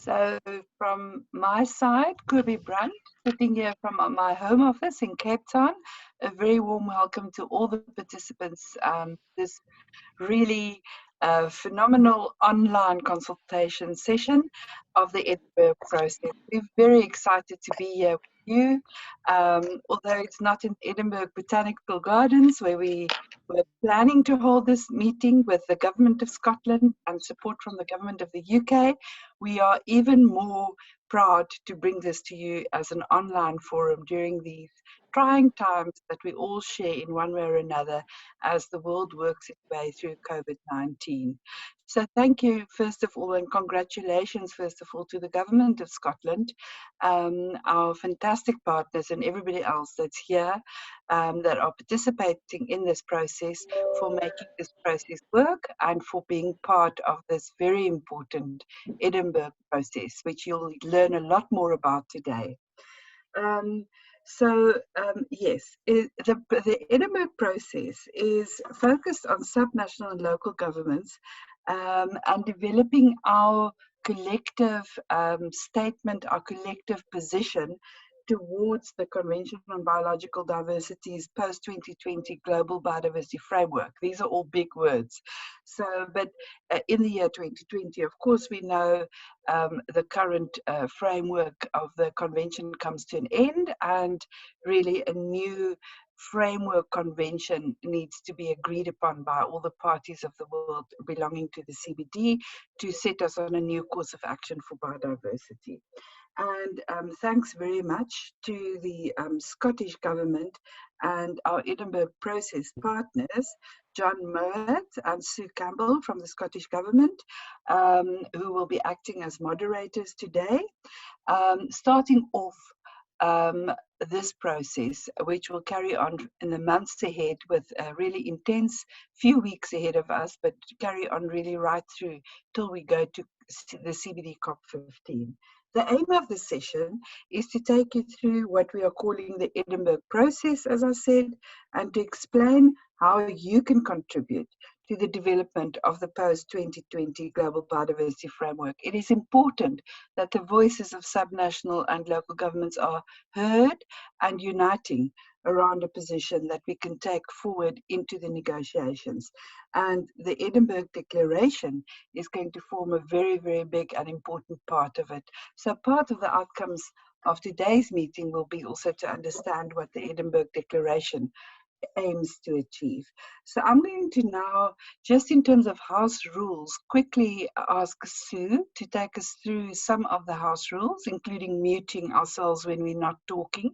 So from my side, Kirby Brunt, sitting here from my home office in Cape Town, a very warm welcome to all the participants. This really phenomenal online consultation session of the Edinburgh process. We're very excited to be here with you. Although it's not in Edinburgh Botanical Gardens, where we were planning to hold this meeting with the Government of Scotland and support from the Government of the UK, we are even more proud to bring this to you as an online forum during these trying times that we all share in one way or another as the world works its way through COVID-19. So thank you, first of all, and congratulations, first of all, to the Government of Scotland, our fantastic partners and everybody else that's here that are participating in this process, for making this process work and for being part of this very important Edinburgh process, which you'll learn a lot more about today. Yes, the Edinburgh process is focused on subnational and local governments and developing our collective statement, our collective position towards the Convention on Biological Diversity's post-2020 Global Biodiversity Framework. These are all big words. But in the year 2020, of course, we know the current framework of the convention comes to an end, and really a new framework convention needs to be agreed upon by all the parties of the world belonging to the CBD to set us on a new course of action for biodiversity. And thanks very much to the Scottish Government and our Edinburgh process partners, John Mowat and Sue Campbell from the Scottish Government, who will be acting as moderators today. Starting off this process, which will carry on in the months ahead with a really intense few weeks ahead of us, but carry on really right through till we go to the CBD COP15. The aim of the session is to take you through what we are calling the Edinburgh process, as I said, and to explain how you can contribute to the development of the post-2020 Global Biodiversity Framework. It is important that the voices of subnational and local governments are heard and uniting around a position that we can take forward into the negotiations. And the Edinburgh Declaration is going to form a very, very big and important part of it. So part of the outcomes of today's meeting will be also to understand what the Edinburgh Declaration aims to achieve. So I'm going to now, just in terms of house rules, quickly ask Sue to take us through some of the house rules, including muting ourselves when we're not talking.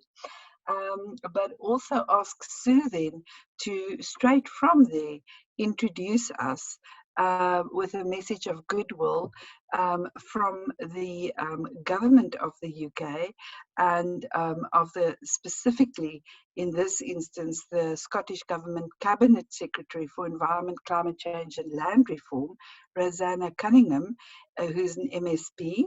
But also ask Sue then to, straight from there, introduce us with a message of goodwill from the government of the UK and of the, specifically in this instance, the Scottish Government Cabinet Secretary for Environment, Climate Change and Land Reform, Rosanna Cunningham, who's an MSP,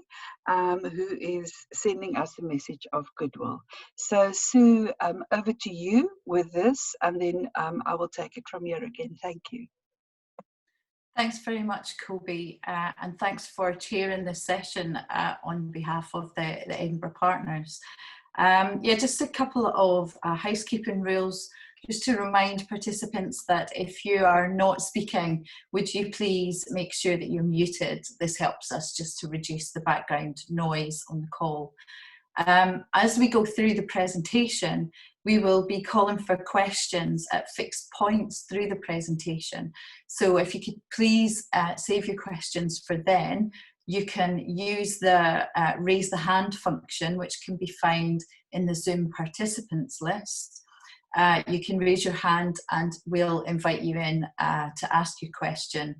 who is sending us a message of goodwill. So Sue, over to you with this, and then I will take it from here again. Thank you. Thanks very much, Kobe, and thanks for chairing this session on behalf of the Edinburgh Partners. Yeah, just a couple of housekeeping rules, just to remind participants that if you are not speaking, would you please make sure that you're muted? This helps us just to reduce the background noise on the call. As we go through the presentation, we will be calling for questions at fixed points through the presentation. So if you could please save your questions for then, you can use the raise the hand function, which can be found in the Zoom participants list. You can raise your hand and we'll invite you in to ask your question.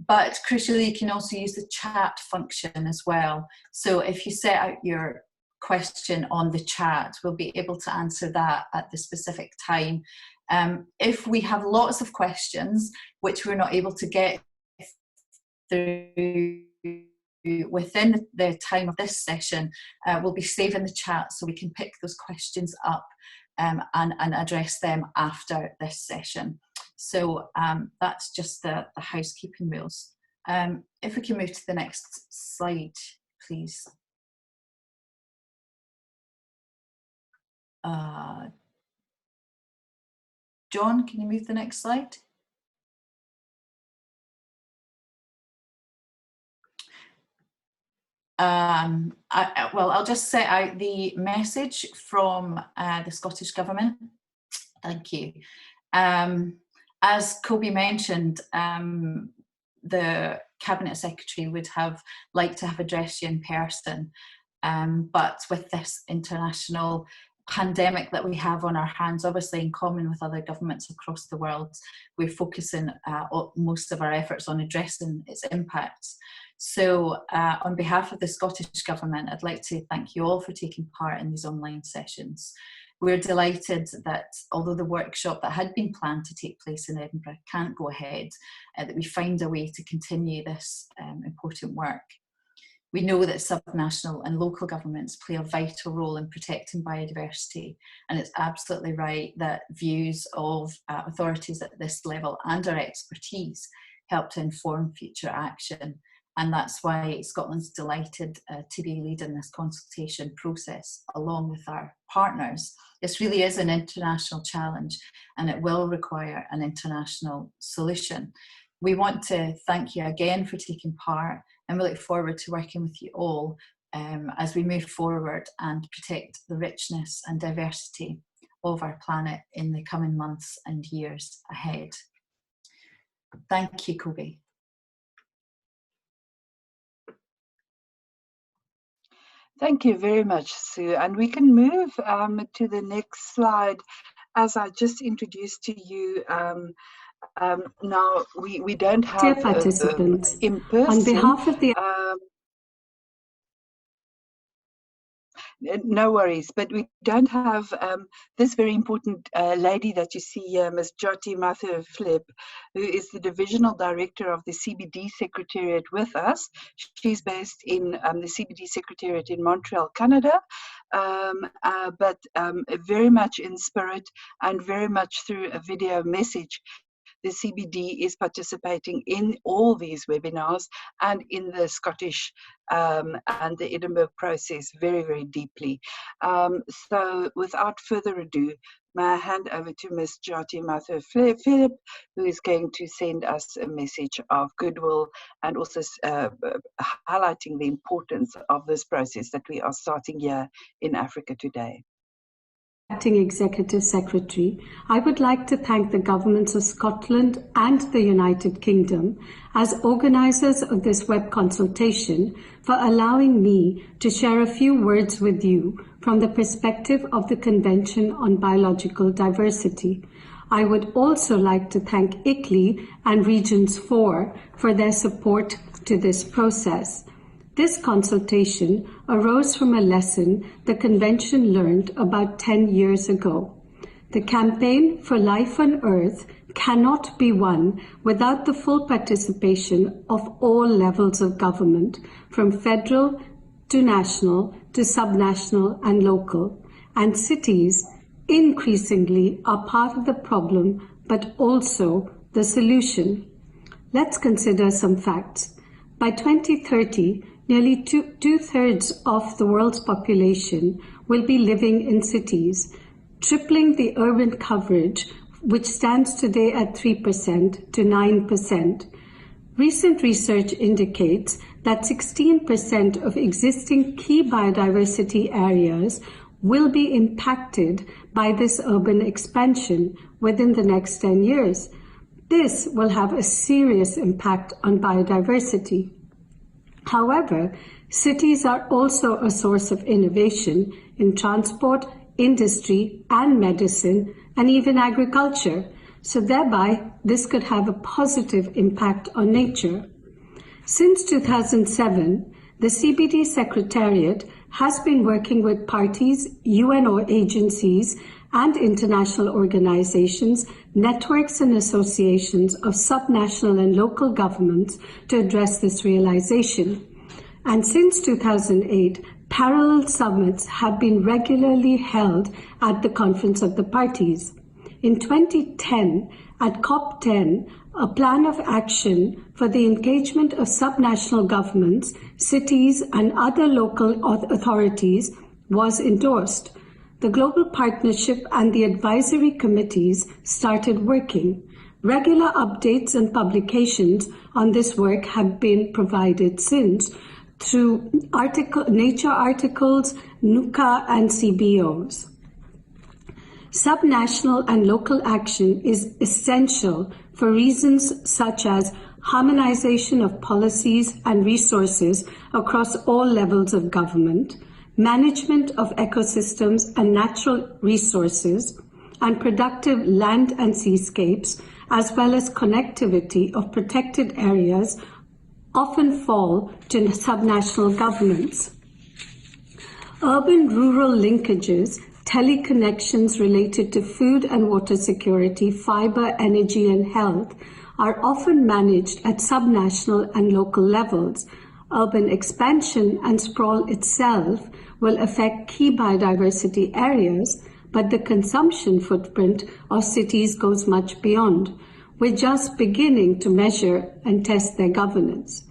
But crucially, you can also use the chat function as well. So if you set out your question on the chat, we'll be able to answer that at the specific time. If we have lots of questions which we're not able to get through within the time of this session, we'll be saving the chat so we can pick those questions up and address them after this session. So that's just the housekeeping rules. If we can move to the next slide, please. John, can you move the next slide? I'll just set out the message from the Scottish Government. Thank you. As Kobe mentioned, the Cabinet Secretary would have liked to have addressed you in person, but with this international pandemic that we have on our hands, obviously in common with other governments across the world, we're focusing most of our efforts on addressing its impacts. So on behalf of the Scottish Government, I'd like to thank you all for taking part in these online sessions. We're delighted that although the workshop that had been planned to take place in Edinburgh can't go ahead, that we find a way to continue this important work. We know that subnational and local governments play a vital role in protecting biodiversity, and it's absolutely right that views of authorities at this level and our expertise help to inform future action. And that's why Scotland's delighted to be leading this consultation process along with our partners. This really is an international challenge, and it will require an international solution. We want to thank you again for taking part, and we look forward to working with you all as we move forward and protect the richness and diversity of our planet in the coming months and years ahead. Thank you, Kobe. Thank you very much, Sue. And we can move to the next slide. As I just introduced to you, now we don't have dear participants, in person. On behalf of the no worries, but we don't have this very important lady that you see here, Ms. Jyoti Mather-Philip, who is the Divisional Director of the CBD Secretariat with us. She's based in the CBD Secretariat in Montreal, Canada, but very much in spirit and very much through a video message. The CBD is participating in all these webinars and in the Scottish and the Edinburgh process very, very deeply. So without further ado, may I hand over to Ms. Jyoti Mather-Philip, who is going to send us a message of goodwill and also highlighting the importance of this process that we are starting here in Africa today. Acting Executive Secretary, I would like to thank the governments of Scotland and the United Kingdom as organisers of this web consultation for allowing me to share a few words with you from the perspective of the Convention on Biological Diversity. I would also like to thank ICLEI and Regions 4 for their support to this process. This consultation arose from a lesson the Convention learned about 10 years ago. The campaign for life on Earth cannot be won without the full participation of all levels of government, from federal to national to subnational and local. And cities increasingly are part of the problem, but also the solution. Let's consider some facts. By 2030, nearly two-thirds of the world's population will be living in cities, tripling the urban coverage, which stands today at 3% to 9%. Recent research indicates that 16% of existing key biodiversity areas will be impacted by this urban expansion within the next 10 years. This will have a serious impact on biodiversity. However, cities are also a source of innovation in transport, industry, and medicine, and even agriculture. So thereby, this could have a positive impact on nature. Since 2007, the CBD Secretariat has been working with parties, UNO agencies, and international organizations, networks and associations of subnational and local governments to address this realization. And since 2008, parallel summits have been regularly held at the Conference of the Parties. In 2010, at COP10, a plan of action for the engagement of subnational governments, cities, and other local authorities was endorsed. The Global Partnership and the advisory committees started working. Regular updates and publications on this work have been provided since through Nature articles, NUCA, and CBOs. Subnational and local action is essential for reasons such as harmonization of policies and resources across all levels of government, management of ecosystems and natural resources, and productive land and seascapes, as well as connectivity of protected areas, often fall to subnational governments. Urban-rural linkages, teleconnections related to food and water security, fiber, energy, and health are often managed at subnational and local levels. Urban expansion and sprawl itself will affect key biodiversity areas, but the consumption footprint of cities goes much beyond. We're just beginning to measure and test their governance.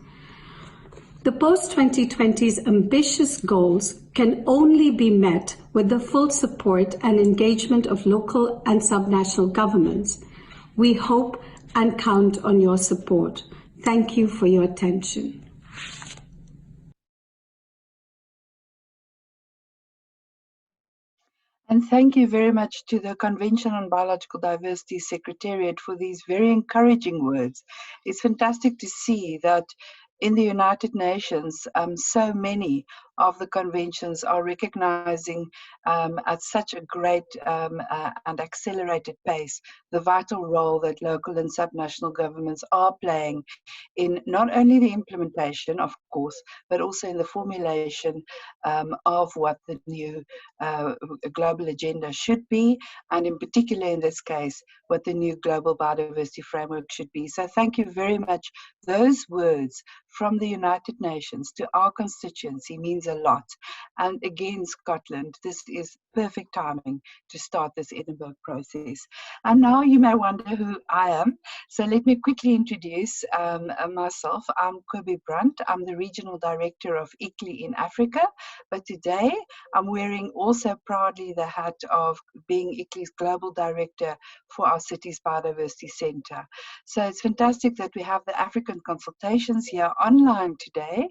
The post-2020's ambitious goals can only be met with the full support and engagement of local and subnational governments. We hope and count on your support. Thank you for your attention. And thank you very much to the Convention on Biological Diversity Secretariat for these very encouraging words. It's fantastic to see that in the United Nations, so many of the conventions are recognizing at such a great and accelerated pace the vital role that local and subnational governments are playing in not only the implementation, of course, but also in the formulation of what the new global agenda should be, and in particular in this case, what the new global biodiversity framework should be. So thank you very much. Those words from the United Nations to our constituency means a lot. And again, Scotland, this is perfect timing to start this Edinburgh process. And now you may wonder who I am. So let me quickly introduce myself. I'm Kobie Brunt. I'm the Regional Director of ICLEI in Africa. But today I'm wearing also proudly the hat of being ICLEI's Global Director for our Cities Biodiversity Centre. So it's fantastic that we have the African consultations here online today,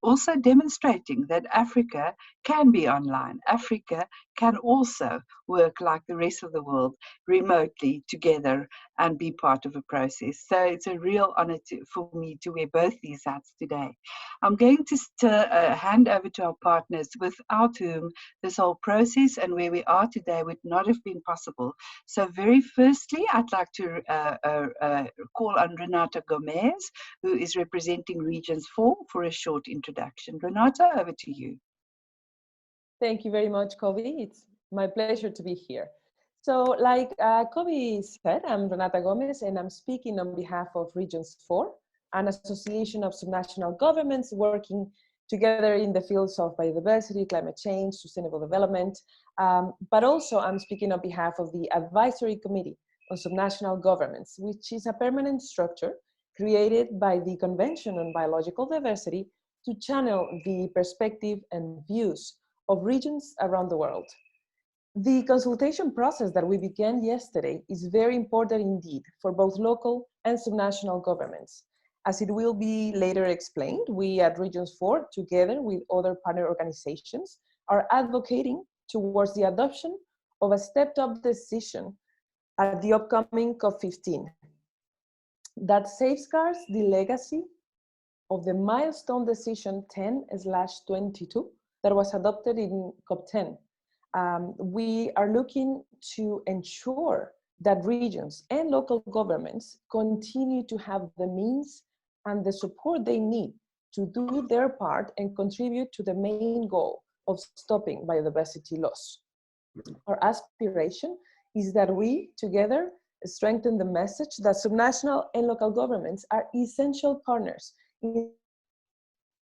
also demonstrating that Africa can be online. Africa can also work like the rest of the world remotely together and be part of a process. So it's a real honor for me to wear both these hats today. I'm going to hand over to our partners without whom this whole process and where we are today would not have been possible. So very firstly, I'd like to call on Renata Gomez, who is representing Regions 4 for a short introduction. Renata, over to you. Thank you very much, Kobie. It's my pleasure to be here. So like Kobie said, I'm Renata Gomez, and I'm speaking on behalf of Regions 4, an association of subnational governments working together in the fields of biodiversity, climate change, sustainable development, but also I'm speaking on behalf of the Advisory Committee on Subnational Governments, which is a permanent structure created by the Convention on Biological Diversity to channel the perspective and views of regions around the world. The consultation process that we began yesterday is very important indeed for both local and subnational governments. As it will be later explained, we at Regions 4, together with other partner organizations, are advocating towards the adoption of a stepped-up decision at the upcoming COP15 that safeguards the legacy of the milestone decision 10/22 that was adopted in COP10. We are looking to ensure that regions and local governments continue to have the means and the support they need to do their part and contribute to the main goal of stopping biodiversity loss. Our aspiration is that we together strengthen the message that subnational and local governments are essential partners in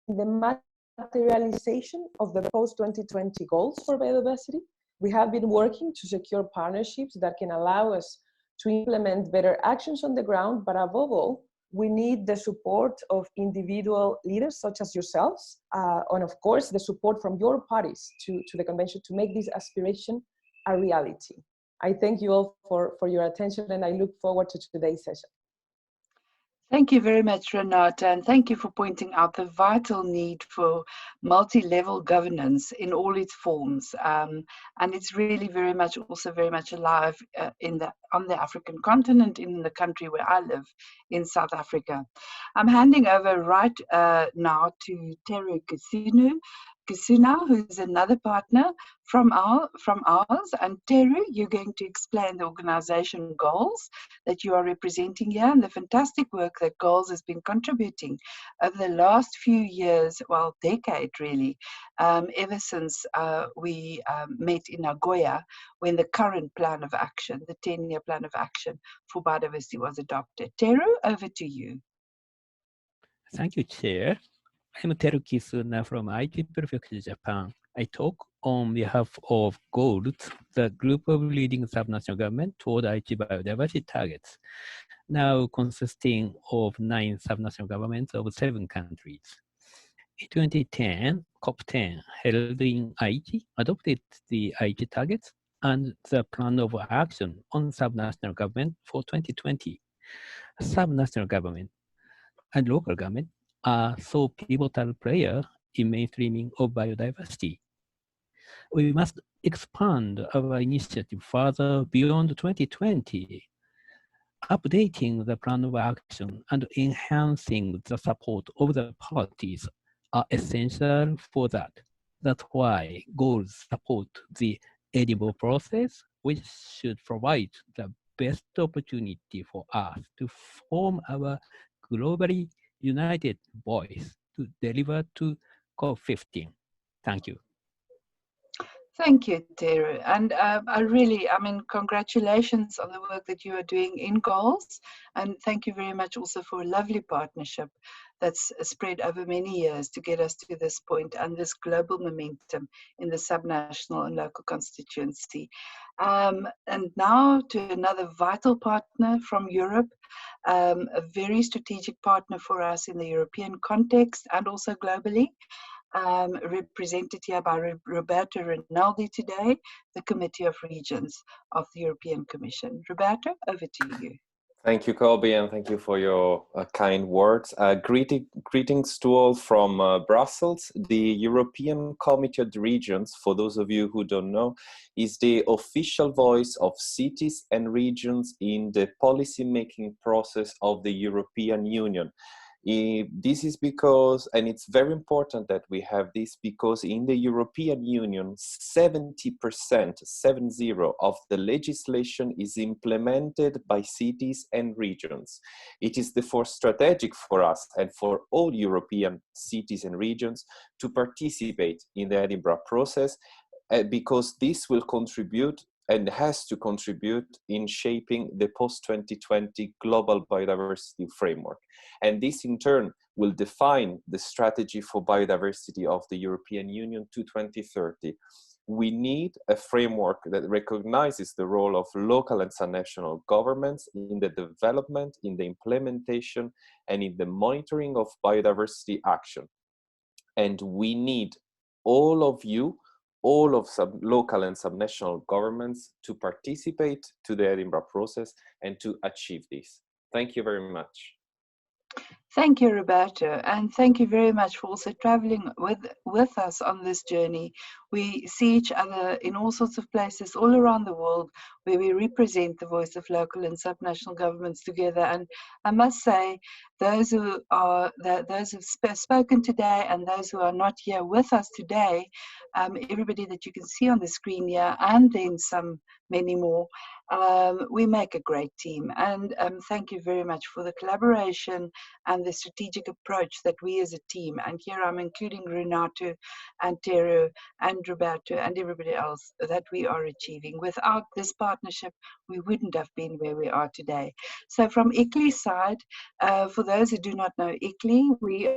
the materialization of the post-2020 goals for biodiversity. We have been working to secure partnerships that can allow us to implement better actions on the ground, but above all, we need the support of individual leaders such as yourselves, and of course, the support from your parties to the convention to make this aspiration a reality. I thank you all for your attention, and I look forward to today's session. Thank you very much, Renata, and thank you for pointing out the vital need for multi-level governance in all its forms. And it's really very much alive on the African continent, in the country where I live, in South Africa. I'm handing over right now to Teru Kisuna, who's another partner from ours. And Teru, you're going to explain the organization goals that you are representing here and the fantastic work that Goals has been contributing over the last few years, well, decade really, ever since we met in Nagoya when the current plan of action, the 10-year plan of action for biodiversity was adopted. Teru, over to you. Thank you, Chair. I'm Teru Kisuna from Aichi Prefecture, Japan. I talk on behalf of GOALS, the group of leading subnational government toward Aichi biodiversity targets, now consisting of 9 subnational governments of 7 countries. In 2010, COP10 held in Aichi adopted the Aichi targets and the plan of action on subnational government for 2020. Subnational government and local government are so pivotal player in mainstreaming of biodiversity. We must expand our initiative further beyond 2020. Updating the plan of action and enhancing the support of the parties are essential for that. That's why GOALS support the Edinburgh process, which should provide the best opportunity for us to form our globally united voice to deliver to COP15. Thank you. Thank you, Teru. And congratulations on the work that you are doing in Goals. And thank you very much also for a lovely partnership that's spread over many years to get us to this point and this global momentum in the subnational and local constituency. And now to another vital partner from Europe, a very strategic partner for us in the European context and also globally. Represented here by Roberto Rinaldi today, the Committee of Regions of the European Commission. Roberto, over to you. Thank you, Colby, and thank you for your kind words. Greetings to all from Brussels. The European Committee of the Regions, for those of you who don't know, is the official voice of cities and regions in the policy-making process of the European Union. This is because, and it's very important that we have this, because in the European Union, 70% of the legislation is implemented by cities and regions. It is therefore strategic for us and for all European cities and regions to participate in the Edinburgh process, because this will contribute and has to contribute in shaping the post-2020 global biodiversity framework. And this in turn will define the strategy for biodiversity of the European Union to 2030. We need a framework that recognizes the role of local and subnational governments in the development, in the implementation, and in the monitoring of biodiversity action. And we need all of you, all of local and subnational governments to participate to the Edinburgh process and to achieve this. Thank you very much. Thank you, Roberto, and thank you very much for also traveling with us on this journey. We see each other in all sorts of places all around the world where we represent the voice of local and subnational governments together. And I must say, those who've spoken today and those who are not here with us today, everybody that you can see on the screen here, and then many more, we make a great team. And thank you very much for the collaboration and the strategic approach that we as a team, and here I'm including Renato and Teru and Roberto and everybody else, that we are achieving. Without this partnership, we wouldn't have been where we are today. So from ICLEI's side, for those who do not know ICLEI, we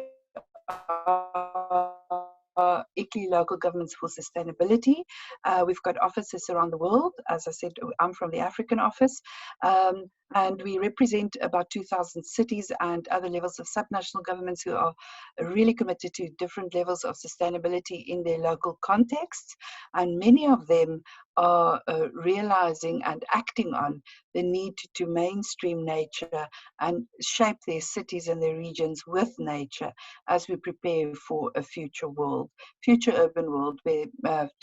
are particularly local governments for sustainability. We've got offices around the world. As I said, I'm from the African office. And we represent about 2,000 cities and other levels of subnational governments who are really committed to different levels of sustainability in their local contexts. And many of them are realizing and acting on the need to mainstream nature and shape their cities and their regions with nature as we prepare for a future world, future urban world where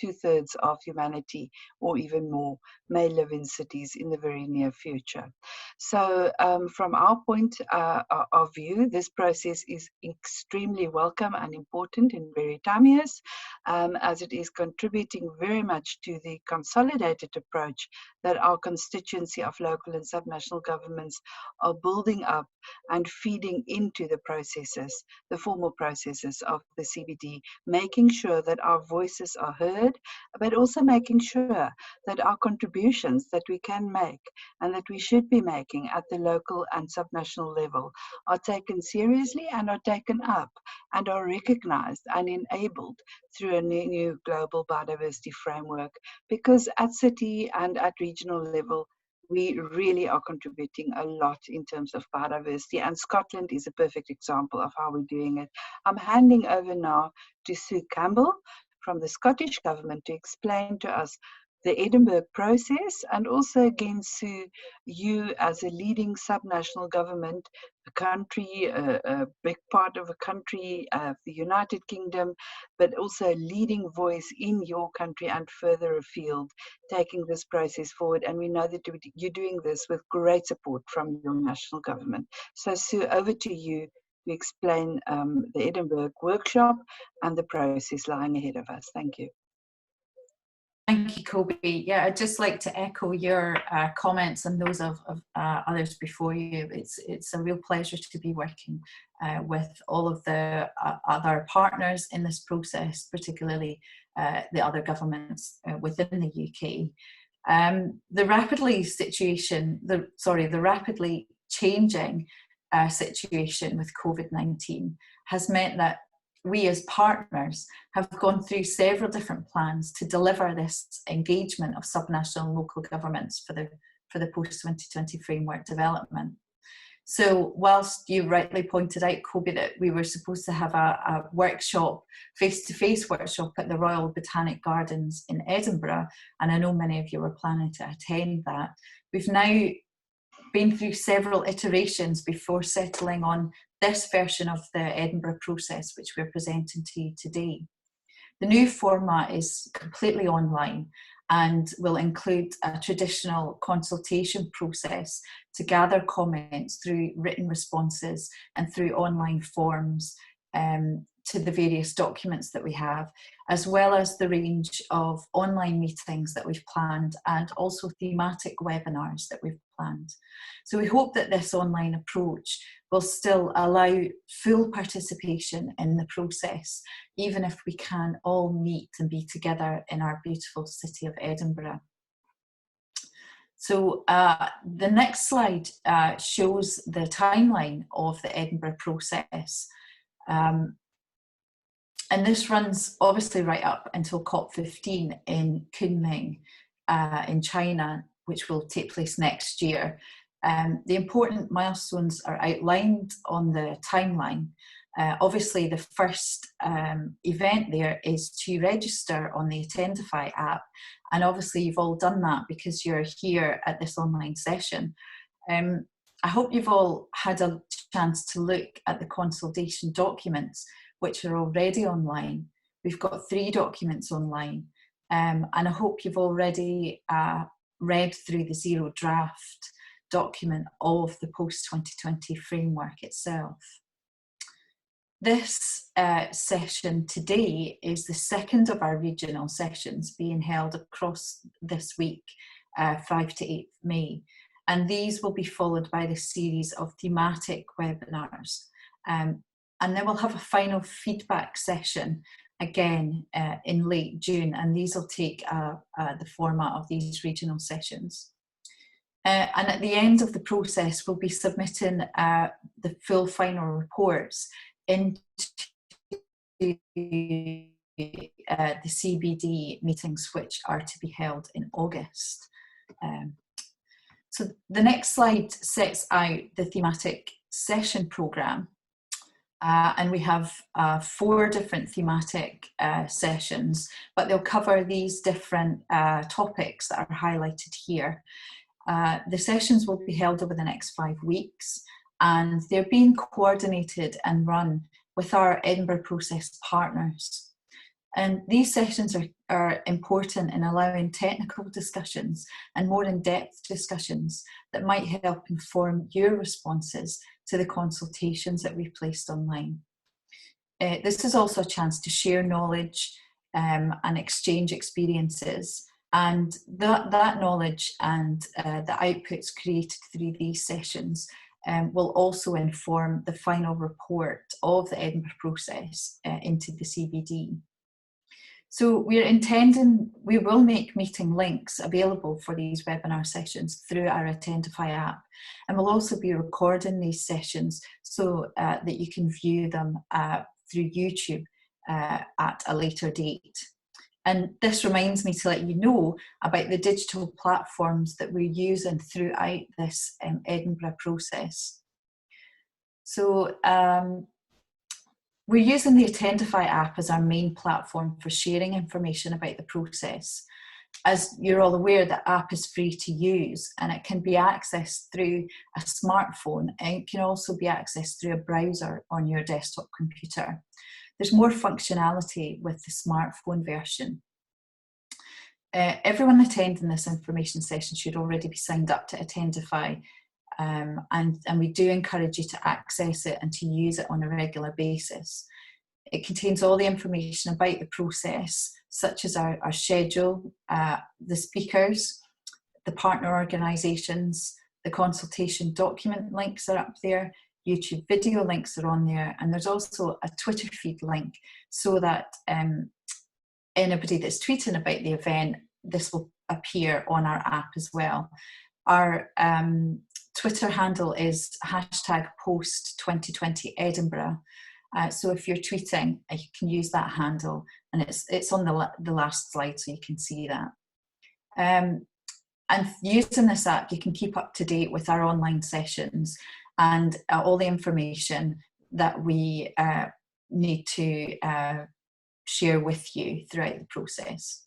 2/3 of humanity or even more may live in cities in the very near future. So from our point of view, this process is extremely welcome and important in Veritamius, as it is contributing very much to the consolidated approach that our constituency of local and subnational governments are building up and feeding into the processes, the formal processes of the CBD, making sure that our voices are heard, but also making sure that our contributions that we can make and that we should be making at the local and subnational level are taken seriously and are taken up and are recognized and enabled through a new global biodiversity framework, because at city and at regional level, we really are contributing a lot in terms of biodiversity, and Scotland is a perfect example of how we're doing it. I'm handing over now to Sue Campbell from the Scottish Government to explain to us the Edinburgh process, and also again, Sue, you as a leading subnational government, a country, a big part of a country, the United Kingdom, but also a leading voice in your country and further afield, taking this process forward. And we know that you're doing this with great support from your national government. So Sue, over to you to explain the Edinburgh workshop and the process lying ahead of us. Thank you. Thank you, Kobe. Yeah, I'd just like to echo your comments and those of others before you. It's a real pleasure to be working with all of the other partners in this process, particularly the other governments within the UK. The rapidly changing situation with COVID-19 has meant that we as partners have gone through several different plans to deliver this engagement of subnational and local governments for the post-2020 framework development. So whilst you rightly pointed out, Kobe, that we were supposed to have a workshop, face-to-face workshop at the Royal Botanic Gardens in Edinburgh, and I know many of you were planning to attend that, we've now been through several iterations before settling on this version of the Edinburgh process, which we're presenting to you today. The new format is completely online and will include a traditional consultation process to gather comments through written responses and through online forms to the various documents that we have, as well as the range of online meetings that we've planned and also thematic webinars that we've planned. So we hope that this online approach will still allow full participation in the process, even if we can all meet and be together in our beautiful city of Edinburgh. So the next slide shows the timeline of the Edinburgh process. And this runs obviously right up until COP15 in Kunming in China, which will take place next year. The important milestones are outlined on the timeline. Obviously, the first event there is to register on the Attendify app. And obviously, you've all done that because you're here at this online session. I hope you've all had a chance to look at the consultation documents, which are already online. We've got 3 documents online. And I hope you've already read through the zero draft document of the post-2020 framework itself. This session today is the second of our regional sessions being held across this week, 5 to 8 May. And these will be followed by the series of thematic webinars. And then we'll have a final feedback session again in late June, and these will take the format of these regional sessions. And at the end of the process, we'll be submitting the full final reports into the CBD meetings, which are to be held in August. So the next slide sets out the thematic session programme. And we have 4 different thematic sessions, but they'll cover these different topics that are highlighted here. The sessions will be held over the next 5 weeks, and they're being coordinated and run with our Edinburgh Process partners. And these sessions are important in allowing technical discussions and more in-depth discussions that might help inform your responses to the consultations that we've placed online. This is also a chance to share knowledge and exchange experiences, and that knowledge and the outputs created through these sessions will also inform the final report of the Edinburgh Process into the CBD. So we will make meeting links available for these webinar sessions through our Attendify app, and we'll also be recording these sessions so that you can view them through YouTube at a later date. And this reminds me to let you know about the digital platforms that we're using throughout this Edinburgh Process. So we're using the Attendify app as our main platform for sharing information about the process. As you're all aware, the app is free to use, and it can be accessed through a smartphone, and it can also be accessed through a browser on your desktop computer. There's more functionality with the smartphone version. Everyone attending this information session should already be signed up to Attendify, and we do encourage you to access it and to use it on a regular basis. It contains all the information about the process, such as our schedule, the speakers, the partner organisations, the consultation document links are up there, YouTube video links are on there, and there's also a Twitter feed link so that anybody that's tweeting about the event, this will appear on our app as well. Our Twitter handle is #post2020Edinburgh. So if you're tweeting, you can use that handle, and it's on the last slide, so you can see that. And using this app, you can keep up to date with our online sessions and all the information that we need to share with you throughout the process.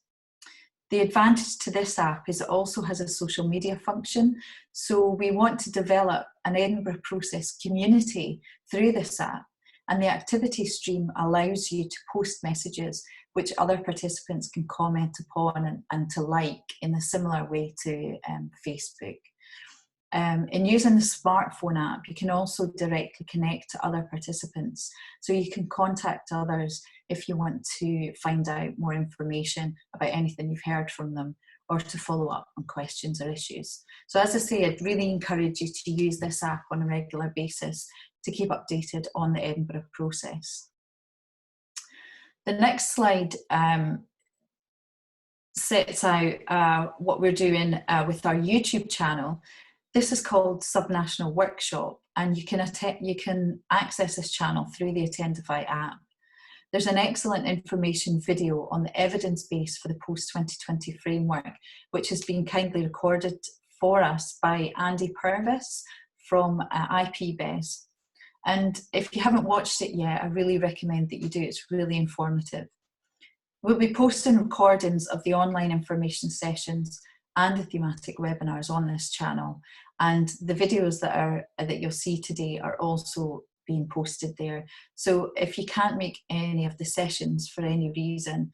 The advantage to this app is it also has a social media function. So we want to develop an Edinburgh Process community through this app, and the activity stream allows you to post messages which other participants can comment upon and to like in a similar way to Facebook. In using the smartphone app, you can also directly connect to other participants. So you can contact others if you want to find out more information about anything you've heard from them, or to follow up on questions or issues. So as I say, I'd really encourage you to use this app on a regular basis to keep updated on the Edinburgh Process. The next slide sets out what we're doing with our YouTube channel. This is called Subnational Workshop, and you can access this channel through the Attendify app. There's an excellent information video on the evidence base for the post-2020 framework, which has been kindly recorded for us by Andy Purvis from IPBES. And if you haven't watched it yet, I really recommend that you do. It's really informative. We'll be posting recordings of the online information sessions and the thematic webinars on this channel, and the videos that you'll see today are also being posted there. So if you can't make any of the sessions for any reason,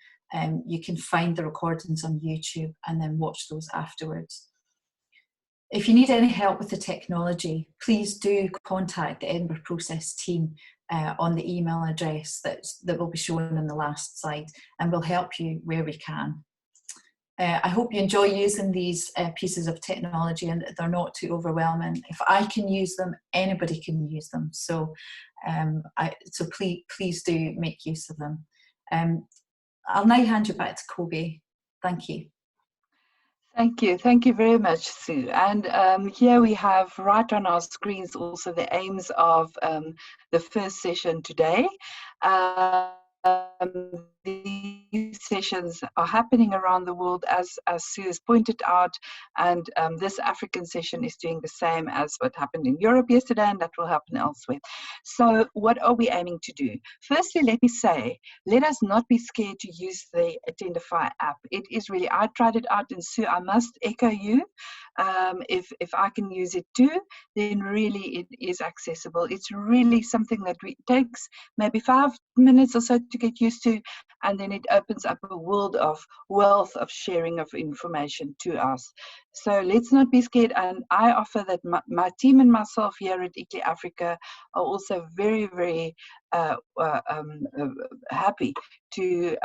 you can find the recordings on YouTube and then watch those afterwards. If you need any help with the technology, please do contact the Edinburgh Process team on the email address that will be shown on the last slide, and we'll help you where we can. I hope you enjoy using these pieces of technology and that they're not too overwhelming. If I can use them, anybody can use them. So, please do make use of them. I'll now hand you back to Kobe. Thank you. Thank you very much, Sue. And here we have right on our screens also the aims of the first session today. The sessions are happening around the world, as Sue has pointed out, and this African session is doing the same as what happened in Europe yesterday, and that will happen elsewhere. So what are we aiming to do? Firstly, let me say, let us not be scared to use the Attendify app. It is really, I tried it out, and Sue, I must echo you. If I can use it too, then really it is accessible. It's really something that takes maybe 5 minutes or so to get used to, and then it opens up a world of wealth of sharing of information to us. So let's not be scared, and I offer that my team and myself here at ICLEI Africa are also very, very happy to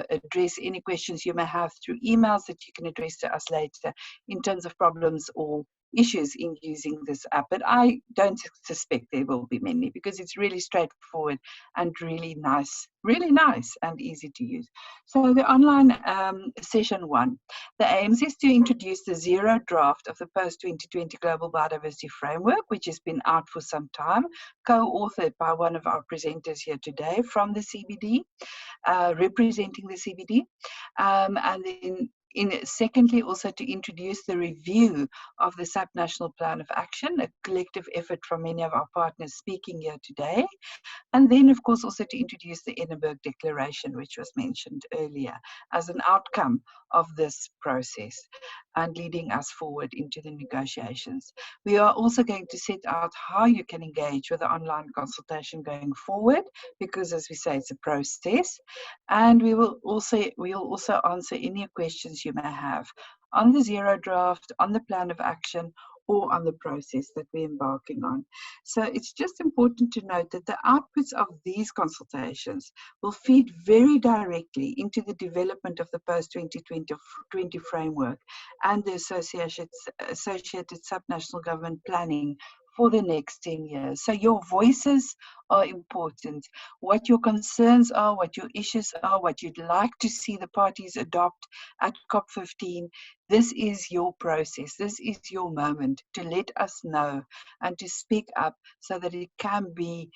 address any questions you may have through emails that you can address to us later in terms of problems or issues in using this app. But I don't suspect there will be many, because it's really straightforward and really nice and easy to use. So the online session 1, the aims is to introduce the zero draft of the post-2020 Global Biodiversity Framework, which has been out for some time, co-authored by one of our presenters here today from the CBD, representing the CBD, and then secondly, also to introduce the review of the Subnational Plan of Action, a collective effort from many of our partners speaking here today. And then, of course, also to introduce the Edinburgh Declaration, which was mentioned earlier, as an outcome of this process and leading us forward into the negotiations. We are also going to set out how you can engage with the online consultation going forward, because, as we say, it's a process. And we'll also answer any questions you may have on the zero draft, on the plan of action, or on the process that we're embarking on. So it's just important to note that the outputs of these consultations will feed very directly into the development of the post-2020 framework and the associated subnational government planning for the next 10 years. So your voices are important. What your concerns are, what your issues are, what you'd like to see the parties adopt at COP15, this is your process. This is your moment to let us know and to speak up so that it can be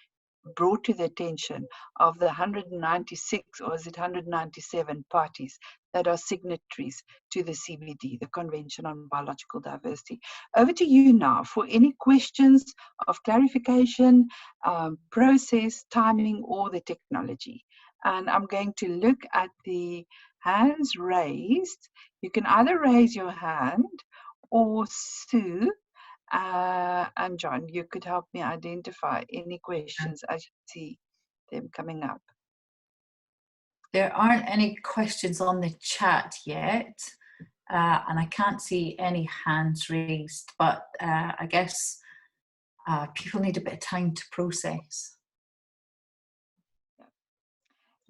brought to the attention of the 196, or is it 197 parties that are signatories to the CBD, the Convention on Biological Diversity. Over to you now for any questions of clarification, process, timing, or the technology. And I'm going to look at the hands raised. You can either raise your hand, or Sue and John, you could help me identify any questions as you see them coming up. There aren't any questions on the chat yet, and I can't see any hands raised, but I guess people need a bit of time to process.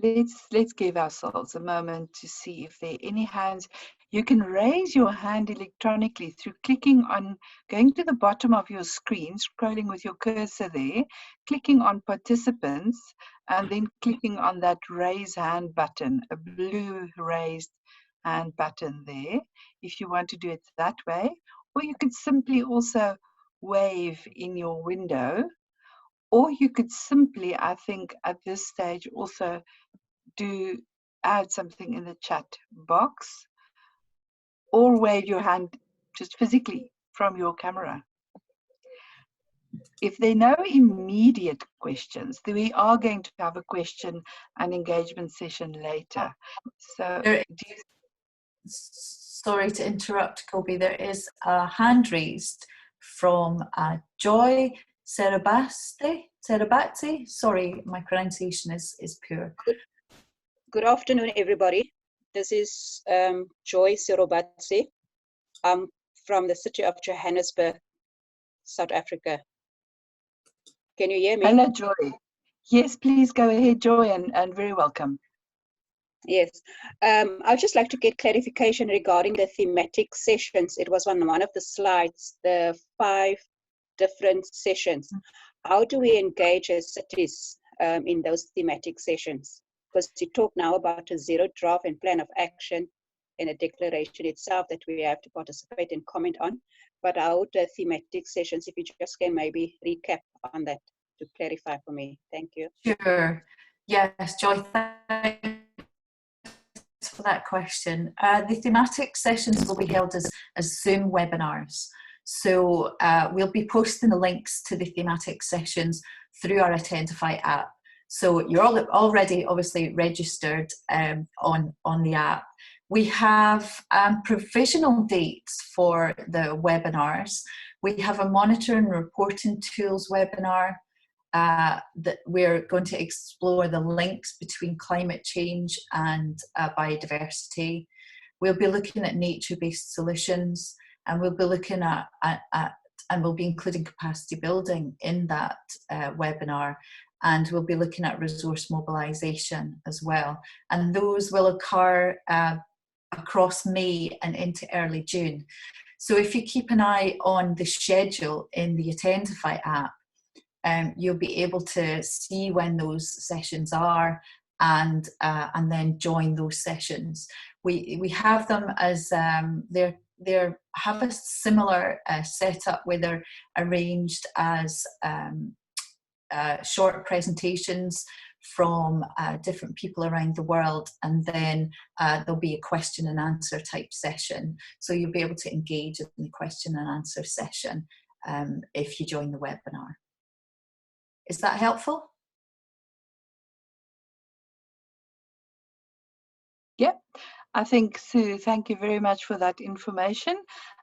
Let's give ourselves a moment to see if there are any hands. You can raise your hand electronically through going to the bottom of your screen, scrolling with your cursor there, clicking on participants, and then clicking on that raise hand button, a blue raised hand button there, if you want to do it that way. Or you could simply also wave in your window, or you could simply, I think at this stage, also add something in the chat box, or wave your hand just physically from your camera. If there are no immediate questions, then we are going to have a question and engagement session later. So, sorry to interrupt, Kobe. There is a hand raised from Joy Serabatsi. Sorry, my pronunciation is poor. Good afternoon, everybody. This is Joy Serabatsi. I'm from the city of Johannesburg, South Africa. Can you hear me? Hello, Joy. Yes, please go ahead, Joy, and very welcome. Yes, I'd just like to get clarification regarding the thematic sessions. It was on one of the slides, the 5 different sessions. How do we engage as cities in those thematic sessions? Because you talk now about a zero draft and plan of action and a declaration itself that we have to participate and comment on. But how the thematic sessions, if you just can maybe recap on that to clarify for me. Thank you. Sure. Yes, Joy, thanks that question. The thematic sessions will be held as Zoom webinars. So we'll be posting the links to the thematic sessions through our Attendify app. So you're already obviously registered on the app. We have provisional dates for the webinars. We have a monitor and reporting tools webinar that we're going to explore the links between climate change and biodiversity. We'll be looking at nature-based solutions, and we'll be looking at and we'll be including capacity building in that webinar, and we'll be looking at resource mobilisation as well. And those will occur across May and into early June. So if you keep an eye on the schedule in the Attendify app, you'll be able to see when those sessions are and then join those sessions. We have them as they have a similar setup where they're arranged as short presentations from different people around the world, and then there'll be a question and answer type session. So you'll be able to engage in the question and answer session if you join the webinar. Is that helpful? Yep. I think, Sue, thank you very much for that information.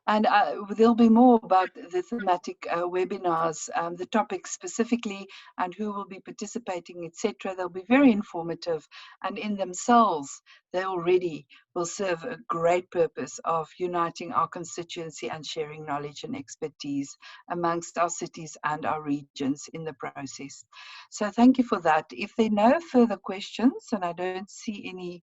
And there'll be more about the thematic webinars, the topics specifically, and who will be participating, etc. They'll be very informative, and in themselves, they already will serve a great purpose of uniting our constituency and sharing knowledge and expertise amongst our cities and our regions in the process. So thank you for that. If there are no further questions, and I don't see any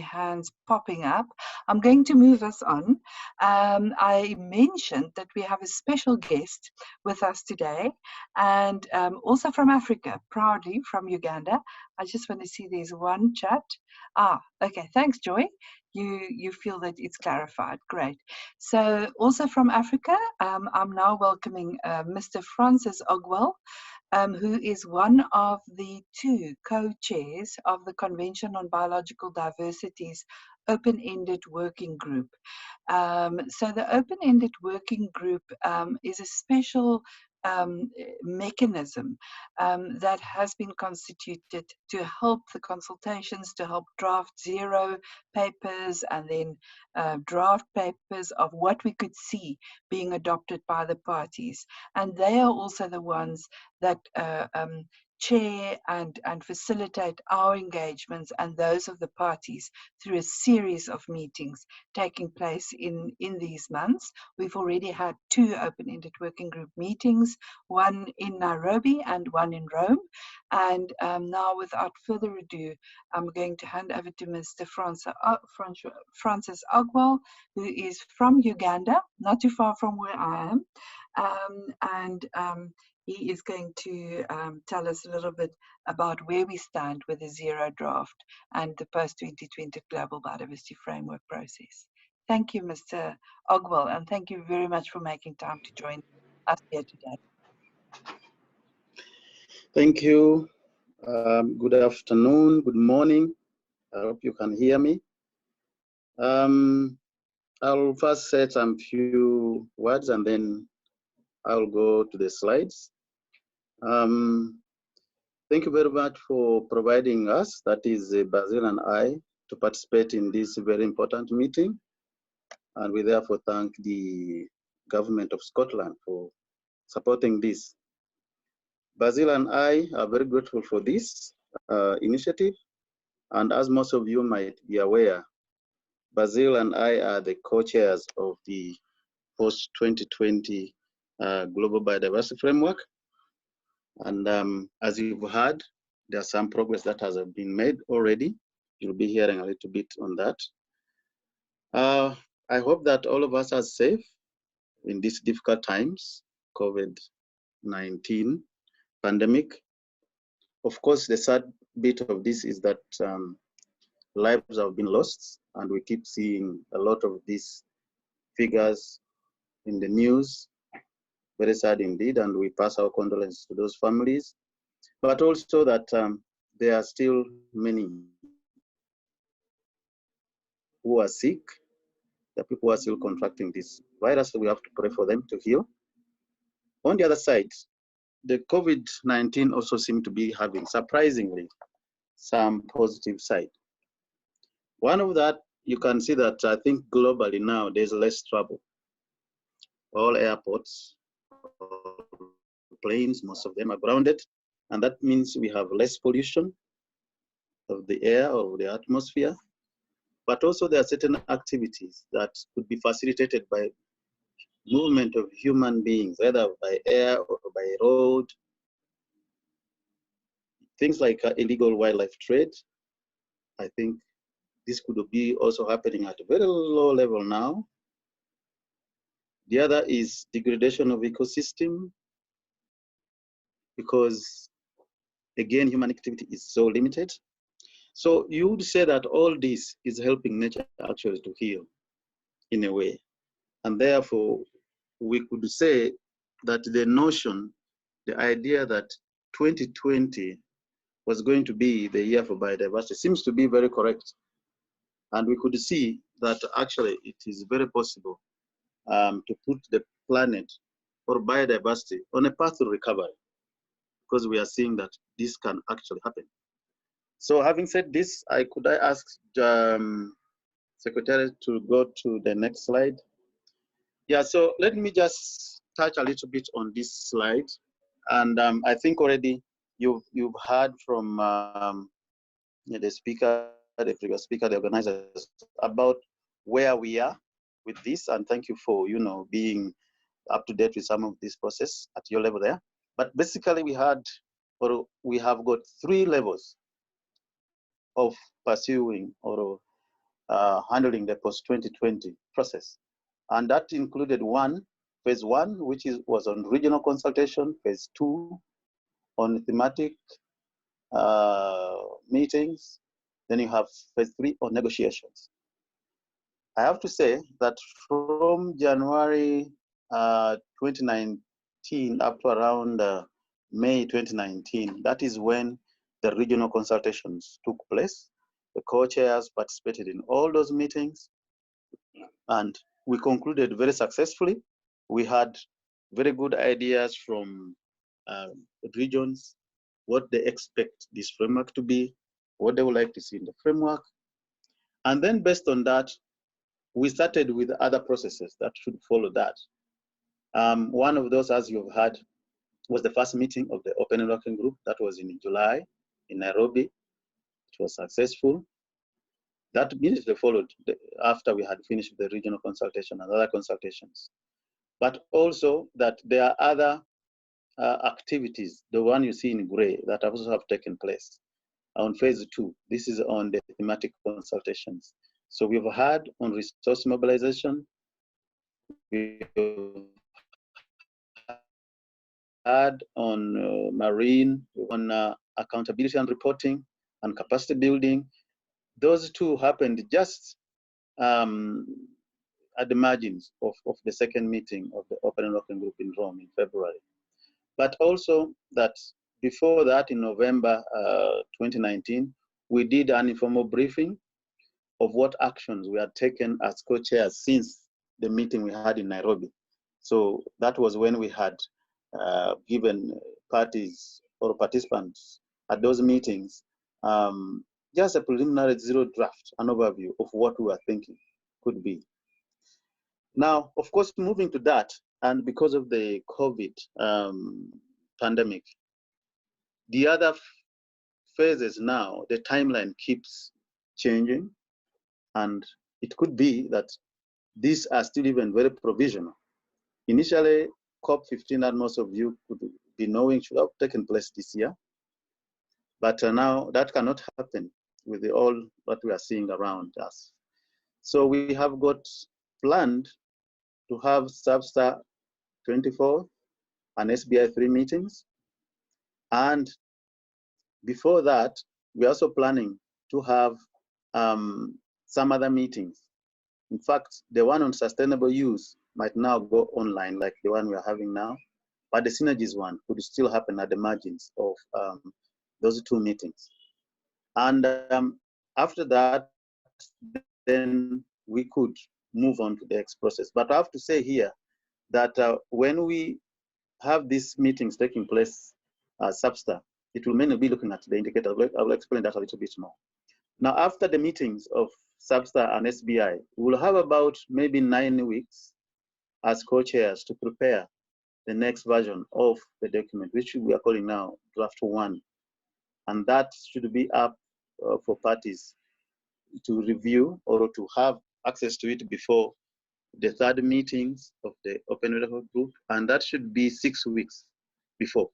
hands popping up, I'm going to move us on. I mentioned that we have a special guest with us today, and also from Africa, proudly from Uganda. I just want to see there's one chat. Okay, thanks, Joy. You feel that it's clarified. Great. So also from Africa, I'm now welcoming Mr. Francis Ogwell, who is one of the two co-chairs of the Convention on Biological Diversity's Open-Ended Working Group. So the Open-Ended Working Group is a special mechanism that has been constituted to help the consultations, to help draft zero papers and then draft papers of what we could see being adopted by the parties. And they are also the ones that chair and facilitate our engagements and those of the parties through a series of meetings taking place in these months. We've already had 2 open-ended working group meetings, one in Nairobi and one in Rome. And now, without further ado, I'm going to hand over to Mr. Francis Ogwell, who is from Uganda, not too far from where I am. He is going to tell us a little bit about where we stand with the Zero Draft and the post-2020 Global Biodiversity Framework process. Thank you, Mr. Ogwell, and thank you very much for making time to join us here today. Thank you. Good afternoon, good morning. I hope you can hear me. I'll first say some few words and then I'll go to the slides. Thank you very much for providing us, that is Basil and I, to participate in this very important meeting. And we therefore thank the Government of Scotland for supporting this. Basil and I are very grateful for this initiative. And as most of you might be aware, Basil and I are the co-chairs of the post-2020 Global Biodiversity Framework. And as you've heard, there's some progress that has been made already. You'll be hearing a little bit on that. I hope that all of us are safe in these difficult times, COVID-19 pandemic. Of course, the sad bit of this is that lives have been lost, and we keep seeing a lot of these figures in the news. Very sad indeed, and we pass our condolences to those families, but also that there are still many who are sick, the people who are still contracting this virus. We have to pray for them to heal. On the other side, the COVID-19 also seemed to be having, surprisingly, some positive side. One of that, you can see that I think globally now there's less trouble. All airports, planes, most of them are grounded, and that means we have less pollution of the air or the atmosphere. But also there are certain activities that could be facilitated by movement of human beings, either by air or by road. Things like illegal wildlife trade. I think this could be also happening at a very low level now. The other is degradation of ecosystem, because again, human activity is so limited. So you would say that all this is helping nature actually to heal in a way. And therefore, we could say that the notion, the idea that 2020 was going to be the year for biodiversity seems to be very correct. And we could see that actually it is very possible to put the planet or biodiversity on a path to recovery, because we are seeing that this can actually happen. So having said this, could I ask Secretary to go to the next slide? Yeah, so let me just touch a little bit on this slide. And I think already you've heard from the speaker, the previous speaker, the organizers, about where we are with this. And thank you for, being up to date with some of this process at your level there. But basically we have got 3 levels of pursuing or handling the post-2020 process. And that included phase 1, which was on regional consultation, phase 2 on thematic meetings, then you have phase 3 on negotiations. I have to say that from January 2019 up to around May 2019, that is when the regional consultations took place. The co-chairs participated in all those meetings, and we concluded very successfully. We had very good ideas from regions, what they expect this framework to be, what they would like to see in the framework. And then based on that, we started with other processes that should follow that. One of those, as you've heard, was the first meeting of the Open Working Group. That was in July in Nairobi. It was successful. That immediately followed after we had finished the regional consultation and other consultations. But also that there are other activities, the one you see in gray, that also have taken place on phase 2. This is on the thematic consultations. So we've had on resource mobilization, we've had on marine, on accountability and reporting and capacity building. Those 2 happened just at the margins of the second meeting of the Open Working Group in Rome in February. But also that before that, in November 2019, we did an informal briefing of what actions we had taken as co-chairs since the meeting we had in Nairobi. So that was when we had given parties or participants at those meetings just a preliminary 0 draft, an overview of what we were thinking could be. Now, of course, moving to that, and because of the COVID pandemic, the other phases now, the timeline keeps changing, and it could be that these are still even very provisional. Initially, COP15, that most of you could be knowing, should have taken place this year, but now that cannot happen with all what we are seeing around us. So we have got planned to have SABSTA 24 and SBI 3 meetings. And before that, we're also planning to have some other meetings. In fact, the one on sustainable use might now go online like the one we're having now, but the synergies one could still happen at the margins of those 2 meetings. And after that, then we could move on to the next process. But I have to say here that when we have these meetings taking place at SAPSTA, it will mainly be looking at the indicator. I will explain that a little bit more. Now, after the meetings of SAPSTA and SBI, we'll have about maybe 9 weeks as co-chairs to prepare the next version of the document, which we are calling now draft 1. And that should be up for parties to review or to have access to it before the third meetings of the Open Network Group, and that should be 6 weeks before.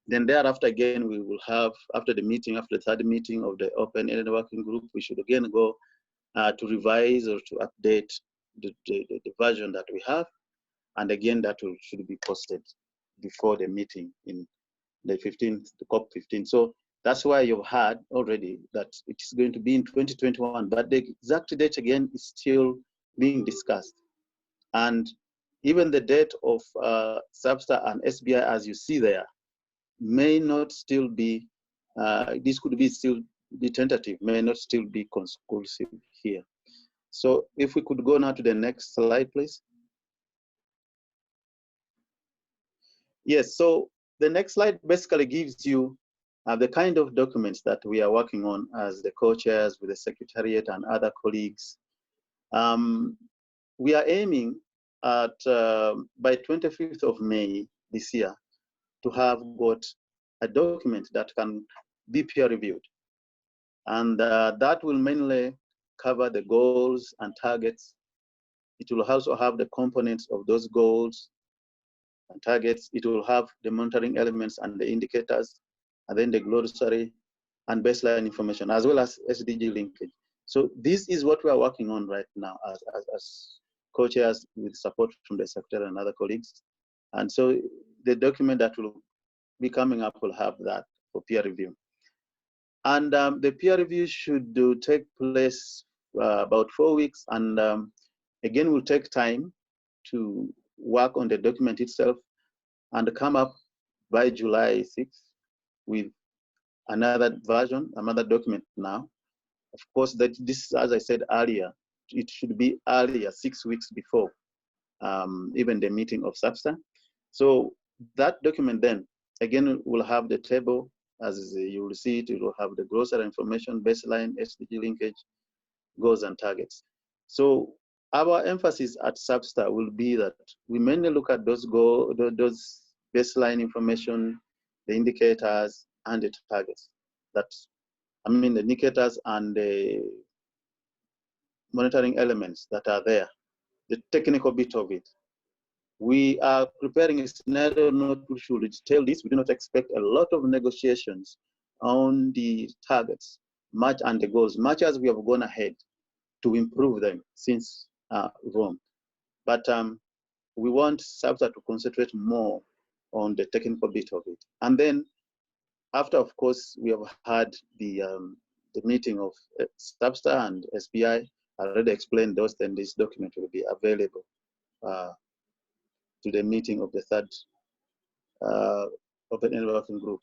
Then thereafter, again, we will have, after the meeting, after the third meeting of the Open Networking Group, we should again go to revise or to update the version that we have. And again, that should be posted before the meeting in the 15th, the COP15. So that's why you've heard already that it is going to be in 2021, but the exact date again is still being discussed. And even the date of SAPSTA and SBI, as you see there, may not still be, this could be still be tentative, may not still be conclusive here. So if we could go now to the next slide, please. Yes, so the next slide basically gives you the kind of documents that we are working on as the co-chairs with the Secretariat and other colleagues. We are aiming at, by 25th of May this year, to have got a document that can be peer reviewed. And that will mainly cover the goals and targets. It will also have the components of those goals and targets. It will have the monitoring elements and the indicators, and then the glossary and baseline information, as well as SDG linkage. So this is what we are working on right now as co-chairs with support from the Secretary and other colleagues. And so the document that will be coming up will have that for peer review. And the peer review should take place about 4 weeks. And again, will take time to work on the document itself and come up by July 6th with another version, another document now. Of course, that this, as I said earlier, it should be earlier, 6 weeks before even the meeting of SAPSTA. So that document then, again, will have the table, as you will see it will have the glossary information, baseline, SDG linkage, goals and targets. So our emphasis at SAPSTA will be that we mainly look at those baseline information, the indicators, and the targets. That, I mean, the indicators and the monitoring elements that are there, the technical bit of it. We are preparing a scenario note which will detail this. We do not expect a lot of negotiations on the targets, much and the goals, much as we have gone ahead to improve them since Rome. But we want SAPSTA to concentrate more on the technical bit of it. And then after, of course, we have had the meeting of SAPSTA and SBI, I already explained those, then this document will be available to the meeting of the third Open Networking Group.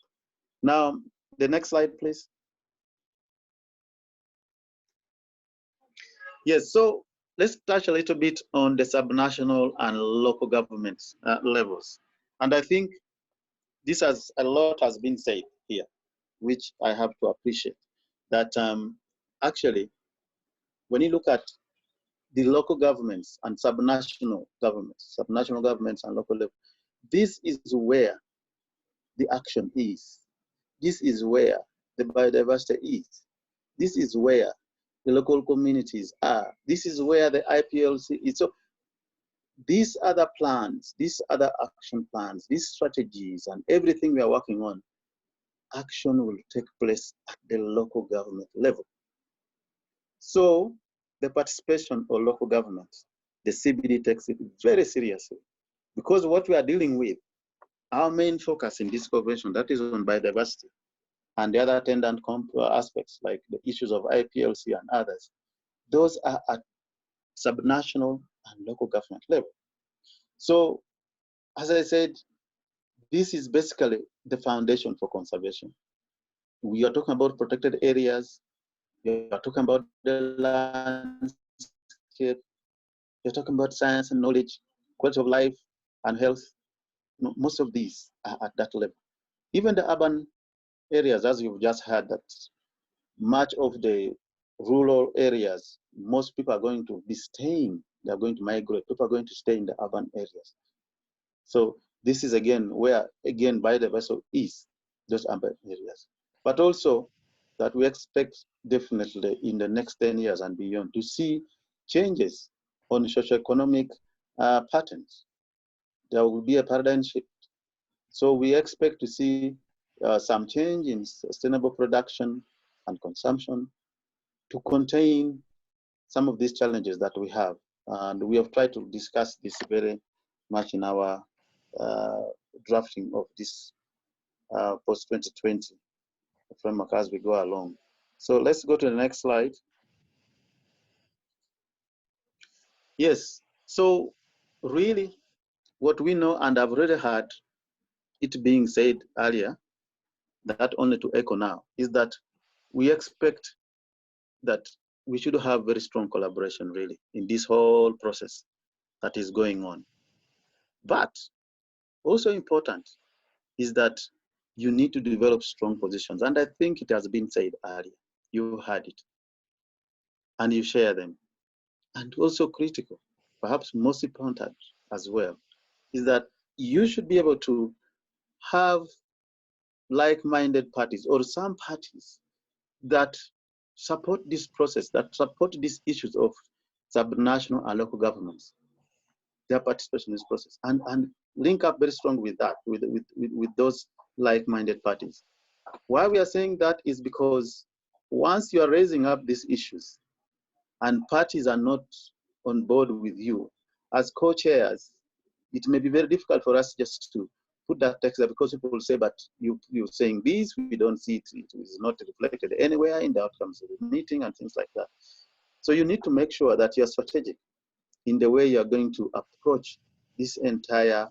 Now, the next slide, please. Yes, so let's touch a little bit on the subnational and local government levels. And I think this has, a lot has been said here, which I have to appreciate. That actually, when you look at the local governments and subnational governments and local level, this is where the action is. This is where the biodiversity is. This is where the local communities are. This is where the IPLC is. So these other plans, these other action plans, these strategies and everything we are working on, action will take place at the local government level. So the participation of local government, the CBD takes it very seriously, because what we are dealing with, our main focus in this convention, that is on biodiversity, and the other attendant aspects like the issues of IPLC and others, those are at subnational and local government level. So, as I said, this is basically the foundation for conservation. We are talking about protected areas, you are talking about the landscape, you're talking about science and knowledge, quality of life and health. Most of these are at that level. Even the urban areas, as you've just heard, that much of the rural areas, most people are going to be staying, they're going to migrate, people are going to stay in the urban areas. So this is again where, again, biodiversity is those urban areas. But also that we expect definitely in the next 10 years and beyond to see changes on socioeconomic patterns. There will be a paradigm shift. So we expect to see some change in sustainable production and consumption to contain some of these challenges that we have. And we have tried to discuss this very much in our drafting of this post-2020 framework as we go along. So let's go to the next slide. Yes, so really what we know, and I've already heard it being said earlier, that only to echo now, is that we expect that we should have very strong collaboration really in this whole process that is going on. But also important is that you need to develop strong positions. And I think it has been said earlier, you heard it, and you share them. And also critical, perhaps most important as well, is that you should be able to have like-minded parties or some parties that support this process, that support these issues of subnational and local governments, their participation in this process, and link up very strong with that, with those like-minded parties. Why we are saying that is because once you are raising up these issues and parties are not on board with you, as co-chairs, it may be very difficult for us just to put that text there, because people will say, but you're saying this, we don't see it, it is not reflected anywhere in the outcomes of the meeting and things like that. So you need to make sure that you're strategic in the way you're going to approach this entire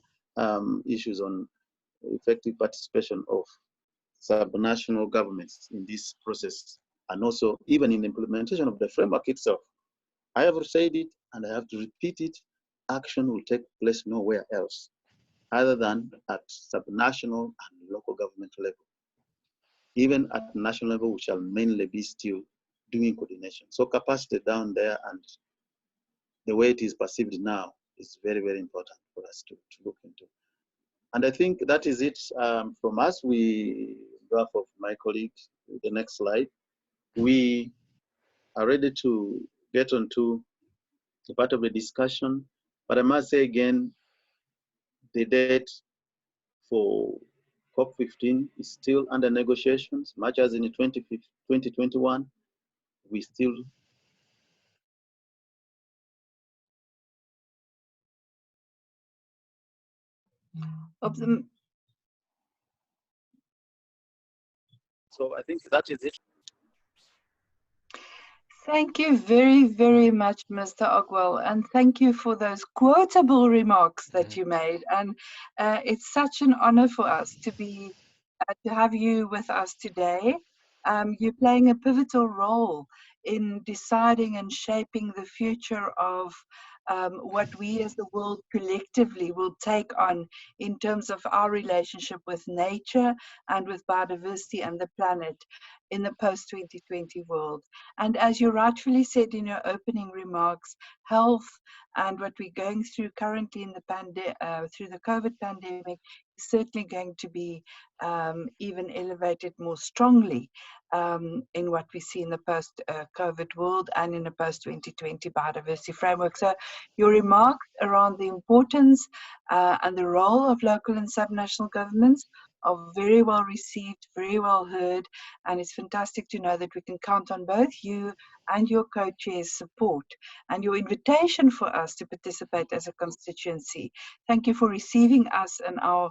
issues on effective participation of subnational governments in this process, and also even in the implementation of the framework itself. I have said it and I have to repeat it, action will take place nowhere else other than at subnational and local government level. Even at national level, we shall mainly be still doing coordination. So capacity down there and the way it is perceived now is very, very important for us to look into. And I think that is it from us. We, on behalf of my colleague, the next slide, we are ready to get on to the part of the discussion. But I must say again, the date for COP15 is still under negotiations, much as in 2021, we still Of the So I think that is it. Thank you very, very much, Mr. Ogwell, and thank you for those quotable remarks that you made. And it's such an honor for us to have you with us today. You're playing a pivotal role in deciding and shaping the future of what we as the world collectively will take on in terms of our relationship with nature and with biodiversity and the planet in the post-2020 world. And as you rightfully said in your opening remarks, health and what we're going through currently in the through the COVID pandemic is certainly going to be even elevated more strongly in what we see in the post-COVID world and in the post-2020 biodiversity framework. So your remarks around the importance and the role of local and subnational governments are very well received, very well heard, and it's fantastic to know that we can count on both you and your co-chair's support and your invitation for us to participate as a constituency. Thank you for receiving us and our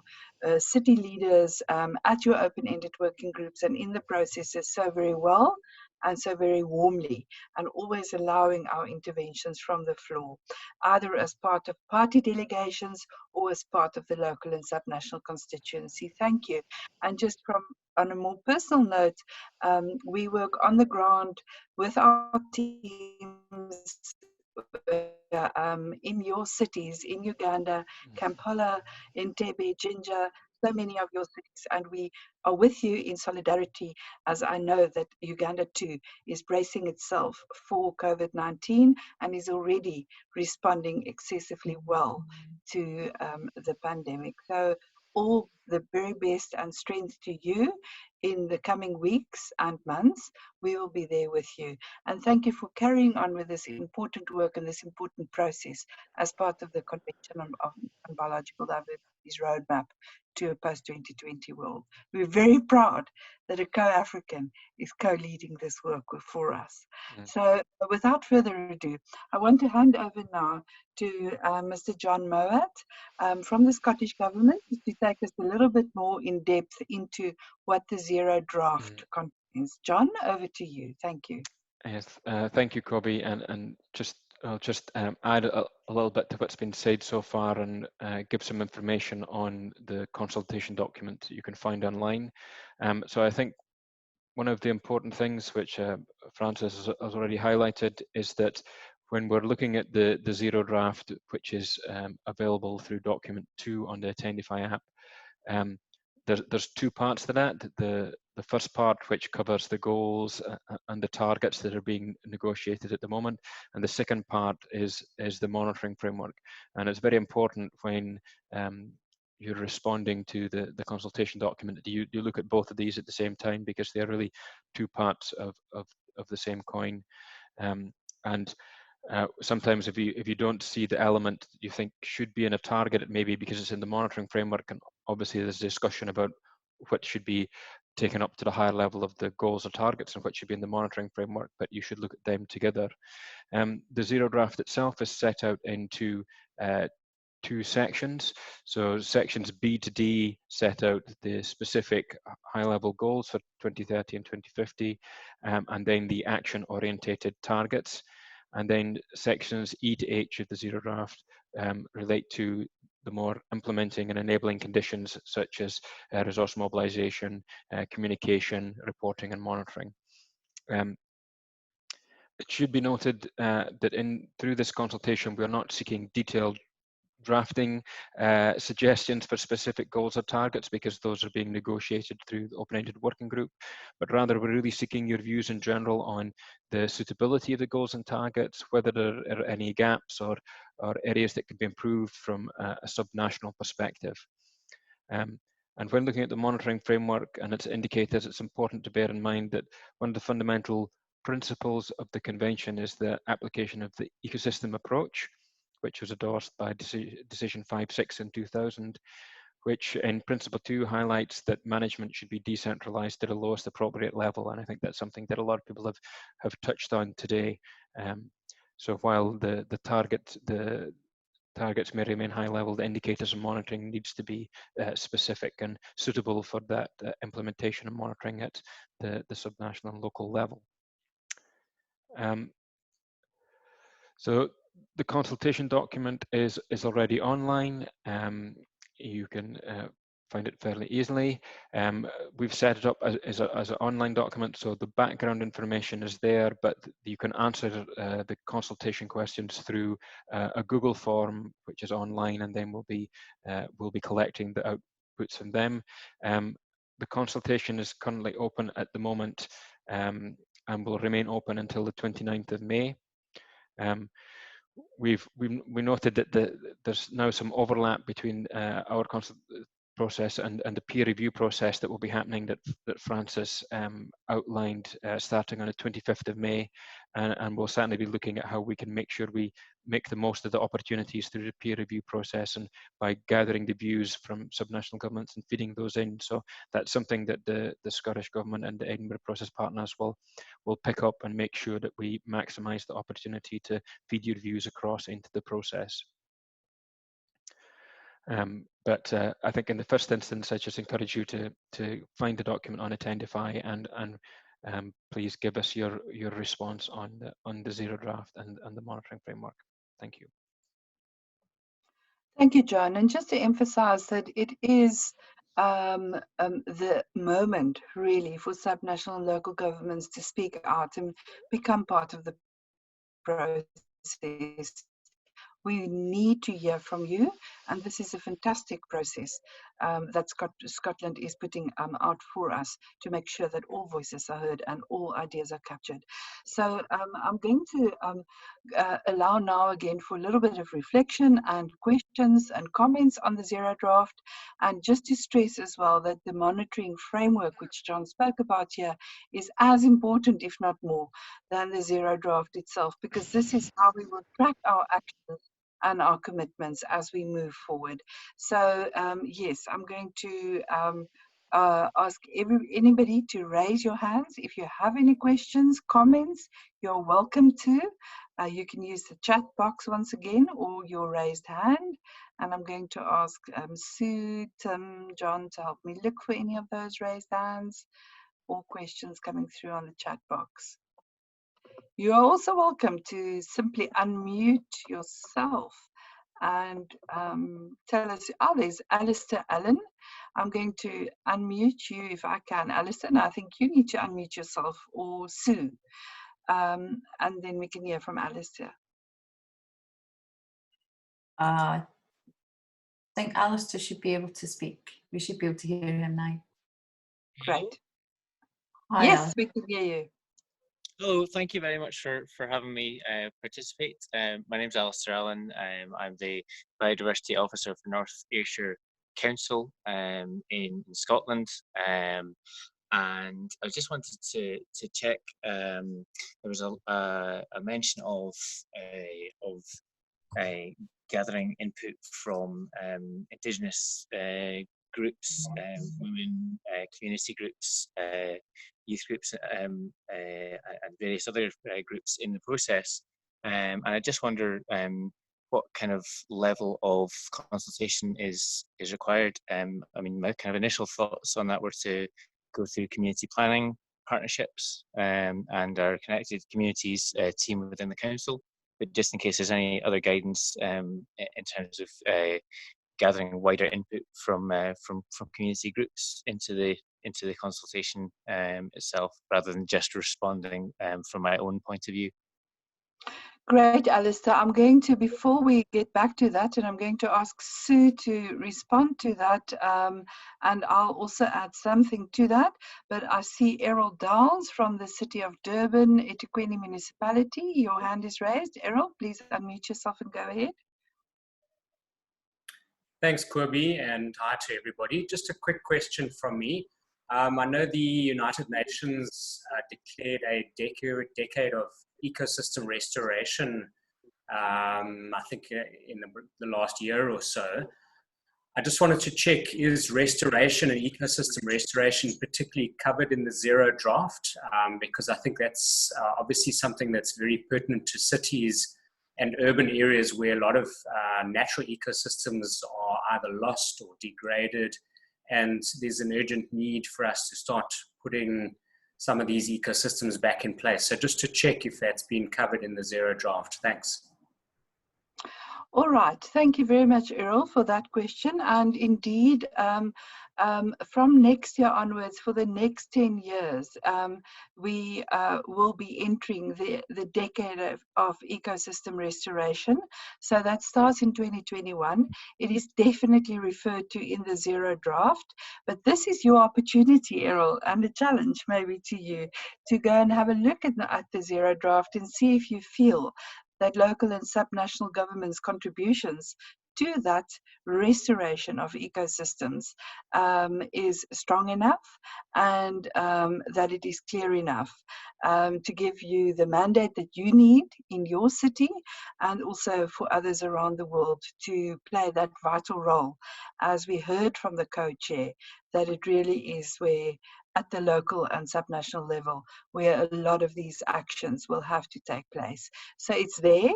city leaders at your open-ended working groups and in the processes so very well. and so very warmly, and always allowing our interventions from the floor, either as part of party delegations or as part of the local and subnational constituency. Thank you. And just on a more personal note, we work on the ground with our teams in your cities, in Uganda, Kampala, Entebbe, Jinja, so many of your cities, and we are with you in solidarity, as I know that Uganda too is bracing itself for COVID-19 and is already responding excessively well to the pandemic. So all the very best and strength to you in the coming weeks and months. We will be there with you. And thank you for carrying on with this important work and this important process as part of the Convention on Biological Diversity's roadmap to a post-2020 world. We're very proud that a co-African is co-leading this work for us. So without further ado, I want to hand over now to Mr. John Mowat from the Scottish Government to take us a little bit more in depth into what the Zero Draft contains. John, over to you. Thank you. Yes, thank you, Kobe, and I'll just add a little bit to what's been said so far and give some information on the consultation document that you can find online. So I think one of the important things which Francis has already highlighted is that when we're looking at the Zero Draft, which is available through document 2 on the Attendify app, there's two parts to that. The first part, which covers the goals and the targets that are being negotiated at the moment, and the second part is the monitoring framework. And it's very important when you're responding to the consultation document that you look at both of these at the same time, because they're really two parts of the same coin. Sometimes if you don't see the element that you think should be in a target, it may be because it's in the monitoring framework, and obviously there's discussion about what should be taken up to the higher level of the goals or targets and what should be in the monitoring framework, but you should look at them together. The Zero Draft itself is set out into two sections. So sections B to D set out the specific high-level goals for 2030 and 2050, and then the action-orientated targets. And then sections E to H of the Zero Draft relate to the more implementing and enabling conditions, such as resource mobilization, communication, reporting, and monitoring. It should be noted that through this consultation, we are not seeking detailed drafting suggestions for specific goals or targets, because those are being negotiated through the open-ended working group, but rather we're really seeking your views in general on the suitability of the goals and targets, whether there are any gaps or areas that can be improved from a subnational perspective. And when looking at the monitoring framework and its indicators, it's important to bear in mind that one of the fundamental principles of the convention is the application of the ecosystem approach, which was endorsed by Decision 5/6 in 2000, which in Principle 2 highlights that management should be decentralized to the lowest appropriate level. And I think that's something that a lot of people have touched on today. So while the targets may remain high level, the indicators and monitoring needs to be specific and suitable for that implementation and monitoring at the subnational and local level. So the consultation document is already online. You can find it fairly easily. We've set it up as an online document, so the background information is there, but you can answer the consultation questions through a Google form, which is online, and then we'll be collecting the outputs from them. The consultation is currently open at the moment and will remain open until the 29th of May. We noted that there's now some overlap between our process and the peer review process that will be happening that Francis outlined starting on the 25th of May, and we'll certainly be looking at how we can make sure we make the most of the opportunities through the peer review process and by gathering the views from subnational governments and feeding those in. So that's something that the Scottish Government and the Edinburgh Process Partners will pick up and make sure that we maximise the opportunity to feed your views across into the process. But I think in the first instance, I just encourage you to find the document on Attendify and please give us your response on the zero draft and the monitoring framework. Thank you. Thank you, John. And just to emphasize that it is the moment really for subnational and local governments to speak out and become part of the process. We need to hear from you, and this is a fantastic process that Scotland is putting out for us to make sure that all voices are heard and all ideas are captured. So I'm going to allow now again for a little bit of reflection and questions and comments on the zero draft, and just to stress as well that the monitoring framework which John spoke about here is as important, if not more, than the zero draft itself, because this is how we will track our actions and our commitments as we move forward. So yes, I'm going to ask anybody to raise your hands. If you have any questions, comments, you're welcome to. You can use the chat box once again or your raised hand. And I'm going to ask Sue, Tim, John to help me look for any of those raised hands or questions coming through on the chat box. You are also welcome to simply unmute yourself and tell us. Oh, there's Alistair Allen. I'm going to unmute you if I can, Alistair, and I think you need to unmute yourself, or Sue, and then we can hear from Alistair. I think Alistair should be able to speak. We should be able to hear him now. Great. Hi, yes, Alistair. we can hear you. Hello, thank you very much for having me participate. My name's Alistair Allen. I'm the Biodiversity Officer for North Ayrshire Council in Scotland. And I just wanted to check, there was a mention of gathering input from Indigenous groups, women, community groups, youth groups, and various other groups in the process. And I just wonder what kind of level of consultation is required. I mean, my kind of initial thoughts on that were to go through community planning partnerships and our connected communities team within the council. But just in case there's any other guidance in terms of gathering wider input from community groups into the consultation itself, rather than just responding from my own point of view. Great, Alistair. I'm going to, before we get back to that, and I'm going to ask Sue to respond to that, and I'll also add something to that. But I see Errol Dowles from the City of Durban, eThekwini Municipality. Your hand is raised. Errol, please unmute yourself and go ahead. Thanks, Kobie, and hi to everybody. Just a quick question from me. I know the United Nations declared a decade of ecosystem restoration, I think in the last year or so. I just wanted to check, is restoration and ecosystem restoration particularly covered in the zero draft? Because I think that's obviously something that's very pertinent to cities and urban areas where a lot of natural ecosystems are either lost or degraded, and there's an urgent need for us to start putting some of these ecosystems back in place. So just to check if that's been covered in the zero draft. Thanks. All right, thank you very much, Errol, for that question. And indeed, from next year onwards, for the next 10 years, we will be entering the decade of ecosystem restoration. So that starts in 2021. It is definitely referred to in the zero draft, but this is your opportunity, Errol, and a challenge maybe to you to go and have a look at the zero draft and see if you feel that local and subnational governments' contributions to that restoration of ecosystems is strong enough, and that it is clear enough to give you the mandate that you need in your city, and also for others around the world to play that vital role. As we heard from the co-chair, that it really is where at the local and subnational level where a lot of these actions will have to take place. So it's there.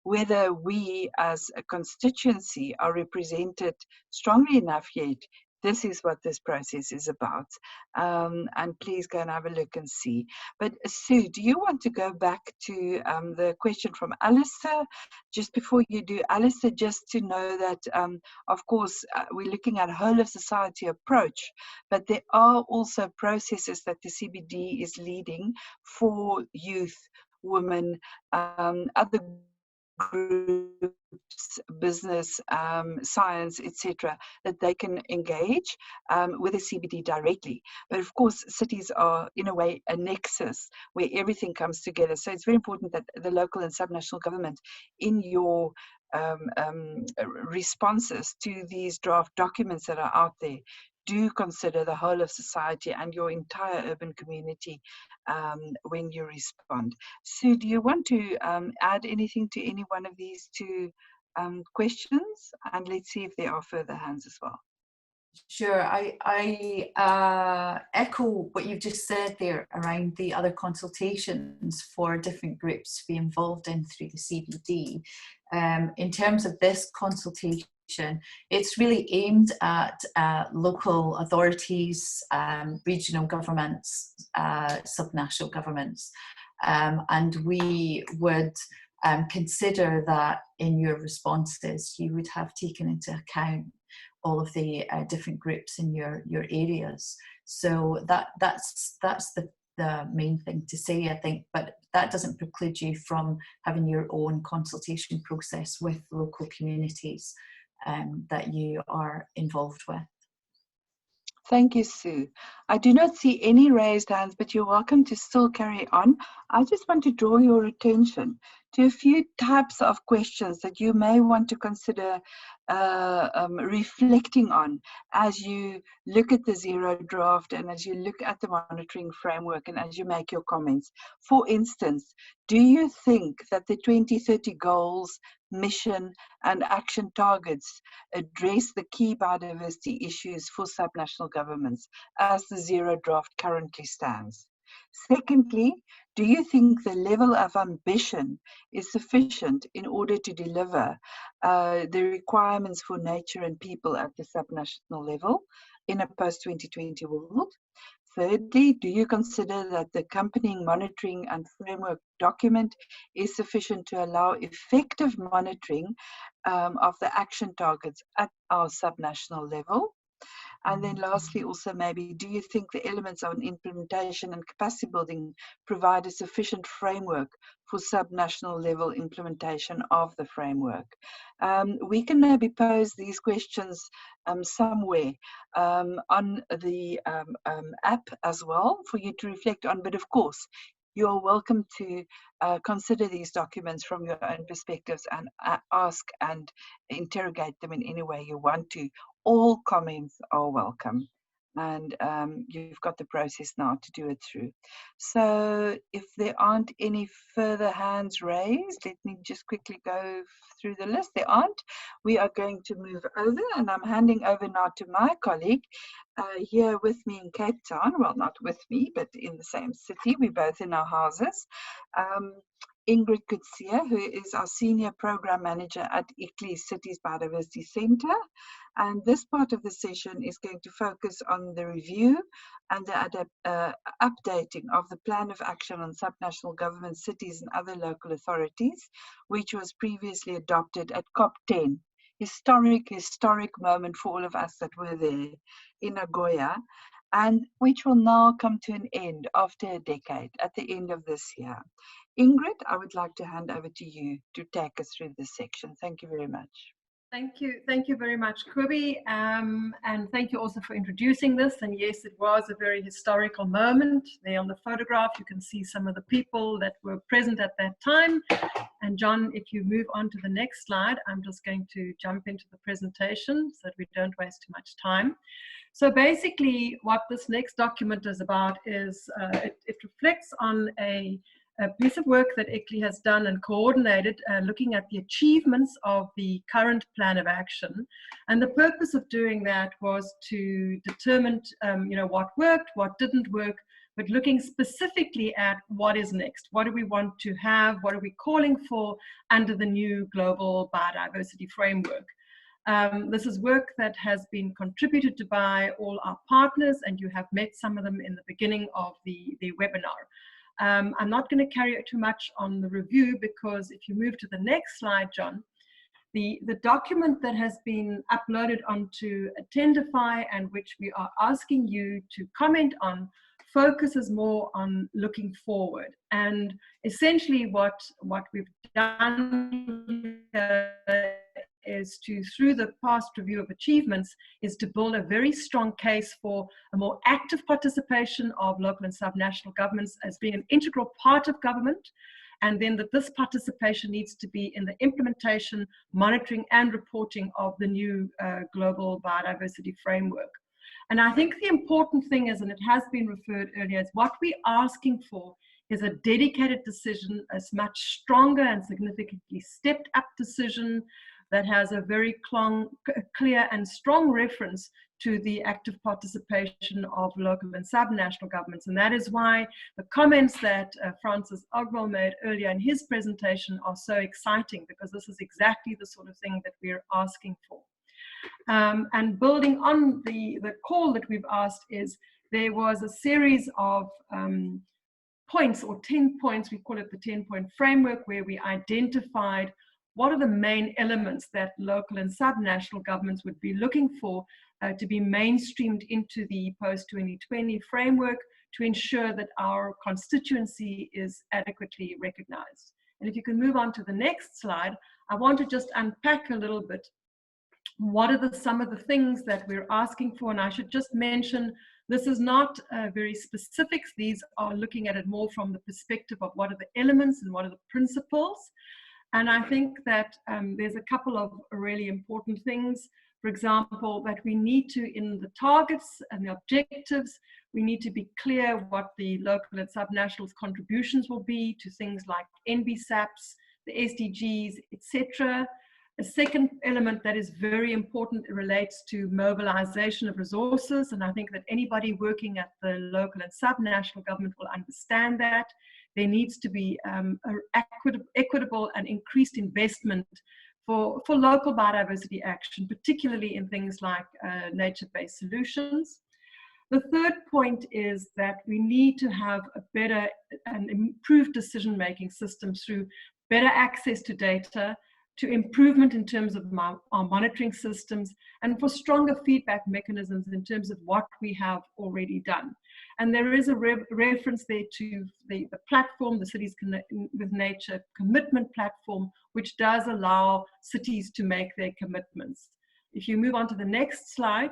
Whether we as a constituency are represented strongly enough yet this is what this process is about. And please go and have a look and see. But Sue, do you want to go back to the question from Alistair? Just before you do, Alistair, just to know that, of course, we're looking at a whole of society approach, but there are also processes that the CBD is leading for youth, women, other groups, business, science, etc., that they can engage with the CBD directly. But of course, cities are in a way a nexus where everything comes together. So it's very important that the local and subnational government in your responses to these draft documents that are out there do consider the whole of society and your entire urban community when you respond. Sue, do you want to add anything to any one of these two questions? And let's see if there are further hands as well. Sure, I echo what you've just said there around the other consultations for different groups to be involved in through the CBD. In terms of this consultation, it's really aimed at local authorities, regional governments, subnational governments, and we would consider that in your responses you would have taken into account all of the different groups in your areas. So that's the main thing to say, I think, but that doesn't preclude you from having your own consultation process with local communities that you are involved with. Thank you, Sue. I do not see any raised hands, but you're welcome to still carry on. I just want to draw your attention to a few types of questions that you may want to consider reflecting on as you look at the zero draft and as you look at the monitoring framework and as you make your comments. For instance, do you think that the 2030 goals, mission and action targets address the key biodiversity issues for subnational governments as the zero draft currently stands? Secondly, do you think the level of ambition is sufficient in order to deliver the requirements for nature and people at the subnational level in a post-2020 world? Thirdly, do you consider that the accompanying monitoring and framework document is sufficient to allow effective monitoring of the action targets at our subnational level? And then lastly, also maybe, do you think the elements on implementation and capacity building provide a sufficient framework for subnational level implementation of the framework? We can maybe pose these questions somewhere on the app as well for you to reflect on, but of course, you are welcome to consider these documents from your own perspectives and ask and interrogate them in any way you want to. All comments are welcome, and you've got the process now to do it through. So if there aren't any further hands raised, let me just quickly go through the list. There aren't. We are going to move over, and I'm handing over now to my colleague here with me in Cape Town. Well, not with me, but in the same city. We're both in our houses. Ingrid Coetzee, who is our Senior Program Manager at ICLEI Cities Biodiversity Centre. And this part of the session is going to focus on the review and the updating of the Plan of Action on Subnational Government, Cities and Other Local Authorities, which was previously adopted at COP10. Historic moment for all of us that were there in Nagoya, and which will now come to an end after a decade, at the end of this year. Ingrid, I would like to hand over to you to take us through this section. Thank you very much. Thank you very much, Kobie, and thank you also for introducing this. And yes, it was a very historical moment. There on the photograph, you can see some of the people that were present at that time. And John, if you move on to the next slide, I'm just going to jump into the presentation so that we don't waste too much time. So basically, what this next document is about is it reflects on a piece of work that ICLEI has done and coordinated, looking at the achievements of the current plan of action. And the purpose of doing that was to determine what worked, what didn't work, but looking specifically at what is next. What do we want to have? What are we calling for under the new global biodiversity framework? This is work that has been contributed to by all our partners, and you have met some of them in the beginning of the webinar. I'm not going to carry too much on the review, because if you move to the next slide, John, the document that has been uploaded onto Attendify and which we are asking you to comment on focuses more on looking forward. And essentially what we've done is through the past review of achievements, is to build a very strong case for a more active participation of local and subnational governments as being an integral part of government, and then that this participation needs to be in the implementation, monitoring and reporting of the new global biodiversity framework. And I think the important thing is, and it has been referred earlier, is what we're asking for is a dedicated decision, a much stronger and significantly stepped up decision that has a very clear and strong reference to the active participation of local and subnational governments. And that is why the comments that Francis Ogwell made earlier in his presentation are so exciting, because this is exactly the sort of thing that we're asking for. And building on the call that we've asked, is there was a series of points, or 10 points, we call it the 10-point framework, where we identified what are the main elements that local and subnational governments would be looking for to be mainstreamed into the post-2020 framework to ensure that our constituency is adequately recognized. And if you can move on to the next slide, I want to just unpack a little bit what are some of the things that we're asking for. And I should just mention, this is not very specifics. These are looking at it more from the perspective of what are the elements and what are the principles. And I think that there's a couple of really important things. For example, that we need to, in the targets and the objectives, we need to be clear what the local and subnational contributions will be to things like NBSAPs, the SDGs, etc. A second element that is very important relates to mobilization of resources. And I think that anybody working at the local and subnational government will understand that. There needs to be equitable and increased investment for local biodiversity action, particularly in things like nature-based solutions. The third point is that we need to have a better and improved decision-making systems through better access to data, to improvement in terms of our monitoring systems, and for stronger feedback mechanisms in terms of what we have already done. And there is a reference there to the platform, the Cities with Nature commitment platform, which does allow cities to make their commitments. If you move on to the next slide,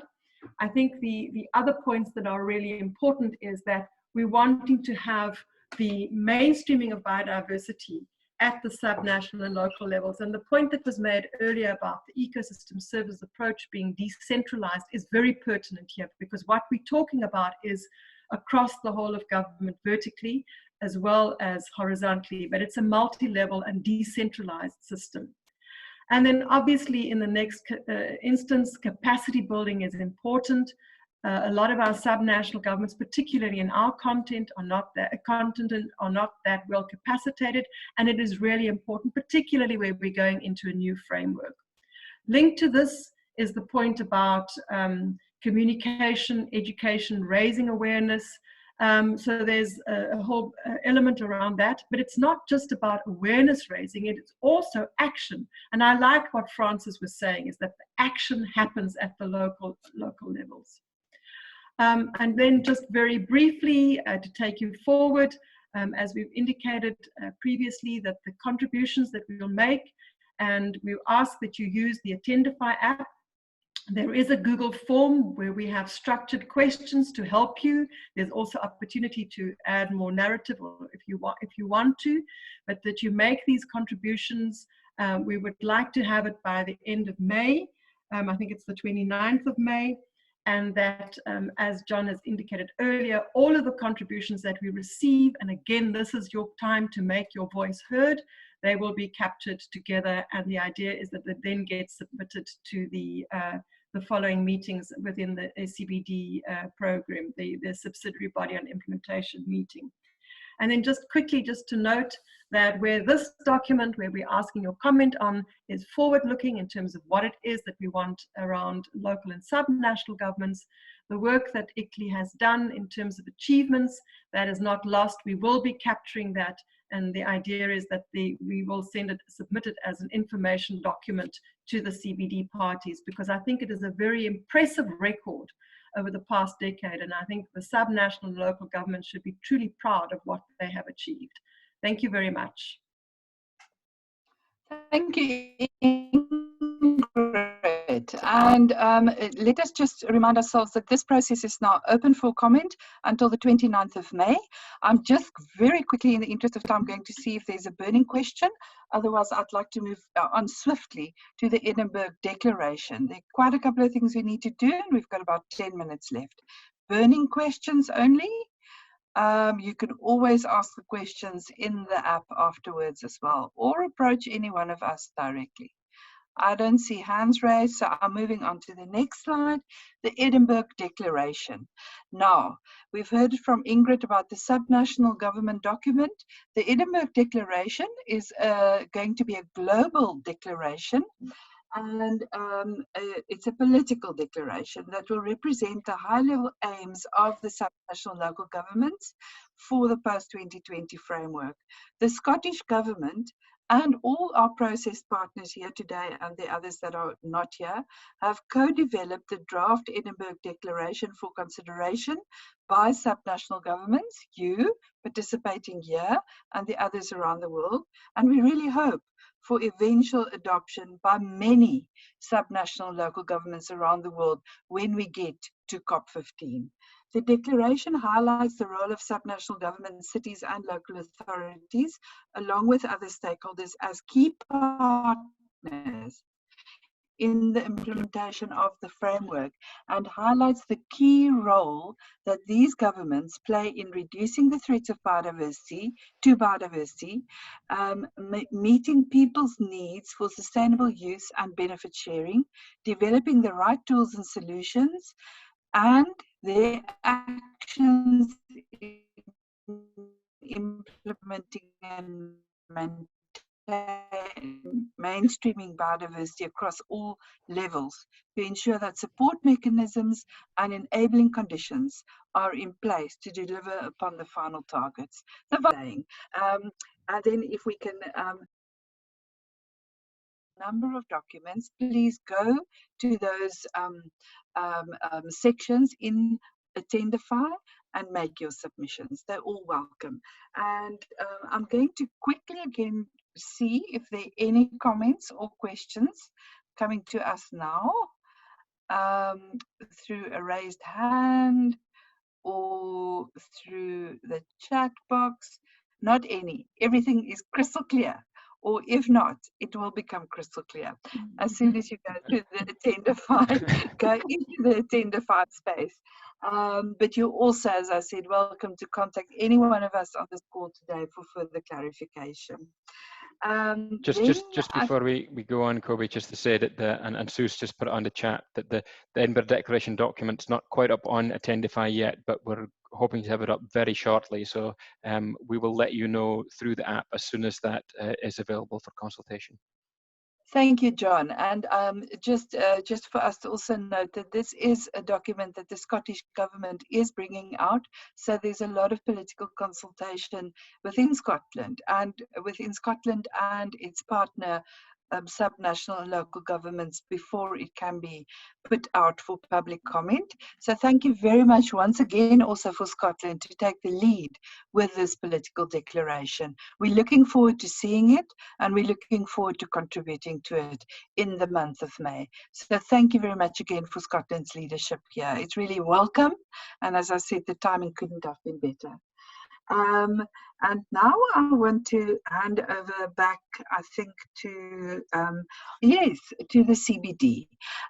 I think the other points that are really important is that we're wanting to have the mainstreaming of biodiversity at the subnational and local levels. And the point that was made earlier about the ecosystem service approach being decentralized is very pertinent here, because what we're talking about is across the whole of government vertically as well as horizontally, but it's a multi-level and decentralized system. And then obviously in the next instance, capacity building is important. A lot of our subnational governments, particularly in our continent, are not that well capacitated, and it is really important, particularly where we're going into a new framework. Linked to this is the point about communication, education, raising awareness. So there's a whole element around that, but it's not just about awareness raising, it's also action. And I like what Francis was saying, is that the action happens at the local levels. And then just very briefly to take you forward, as we've indicated previously, that the contributions that we will make, and we ask that you use the Attendify app. There is a Google form where we have structured questions to help you. There's also opportunity to add more narrative, or if you want to, but that you make these contributions. We would like to have it by the end of May. I think it's the 29th of May. And that, as John has indicated earlier, all of the contributions that we receive, and again, this is your time to make your voice heard, they will be captured together. And the idea is that they then get submitted to the following meetings within the SCBD program, the subsidiary body on implementation meeting. And then just quickly, just to note that where this document, where we're asking your comment on, is forward-looking in terms of what it is that we want around local and subnational governments, the work that ICLEI has done in terms of achievements, that is not lost. We will be capturing that, and the idea is that we will submit it as an information document to the CBD parties, because I think it is a very impressive record over the past decade, and I think the subnational and local governments should be truly proud of what they have achieved. Thank you very much. Thank you, Ingrid. And let us just remind ourselves that this process is now open for comment until the 29th of May. I'm just very quickly, in the interest of time, going to see if there's a burning question. Otherwise, I'd like to move on swiftly to the Edinburgh Declaration. There are quite a couple of things we need to do, and we've got about 10 minutes left. Burning questions only. You can always ask the questions in the app afterwards as well, or approach any one of us directly. I don't see hands raised, so I'm moving on to the next slide, the Edinburgh Declaration. Now, we've heard from Ingrid about the subnational government document. The Edinburgh Declaration is going to be a global declaration, and it's a political declaration that will represent the high-level aims of the subnational local governments for the post-2020 framework. The Scottish Government and all our process partners here today, and the others that are not here, have co-developed the draft Edinburgh Declaration for consideration by subnational governments, you participating here, and the others around the world. And we really hope for eventual adoption by many subnational local governments around the world when we get to COP15. The declaration highlights the role of subnational governments, cities and local authorities, along with other stakeholders, as key partners in the implementation of the framework, and highlights the key role that these governments play in reducing the threats of biodiversity, meeting people's needs for sustainable use and benefit sharing, developing the right tools and solutions, and their actions in implementing and mainstreaming biodiversity across all levels to ensure that support mechanisms and enabling conditions are in place to deliver upon the final targets. And then if we can number of documents, please go to those sections in Attendify and make your submissions. They're all welcome. And I'm going to quickly again see if there are any comments or questions coming to us now through a raised hand or through the chat box. Not any. Everything is crystal clear. Or if not, it will become crystal clear. As soon as you go to the Attendify, go into the Attendify space. But you're also, as I said, welcome to contact any one of us on this call today for further clarification. Just before we go on, Kobe, just to say that and Sue's just put it on the chat that the Edinburgh Declaration document's not quite up on Attendify yet, but we're hoping to have it up very shortly. So we will let you know through the app as soon as that is available for consultation. Thank you, John. And just for us to also note that this is a document that the Scottish Government is bringing out. So there's a lot of political consultation within Scotland and its partner subnational and local governments before it can be put out for public comment. So thank you very much once again also for Scotland to take the lead with this political declaration. We're looking forward to seeing it, and we're looking forward to contributing to it in the month of May. So thank you very much again for Scotland's leadership here. It's really welcome, and as I said, the timing couldn't have been better. And now I want to hand over back, I think, to the CBD.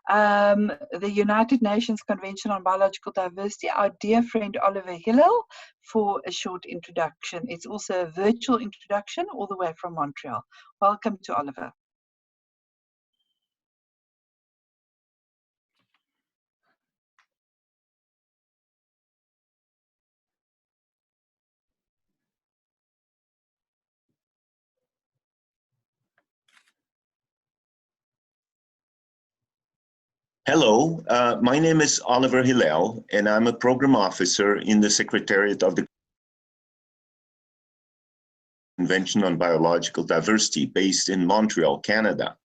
The United Nations Convention on Biological Diversity, our dear friend Oliver Hillel, for a short introduction. It's also a virtual introduction all the way from Montreal. Welcome to Oliver. Hello, my name is Oliver Hillel, and I'm a program officer in the Secretariat of the Convention on Biological Diversity based in Montreal, Canada.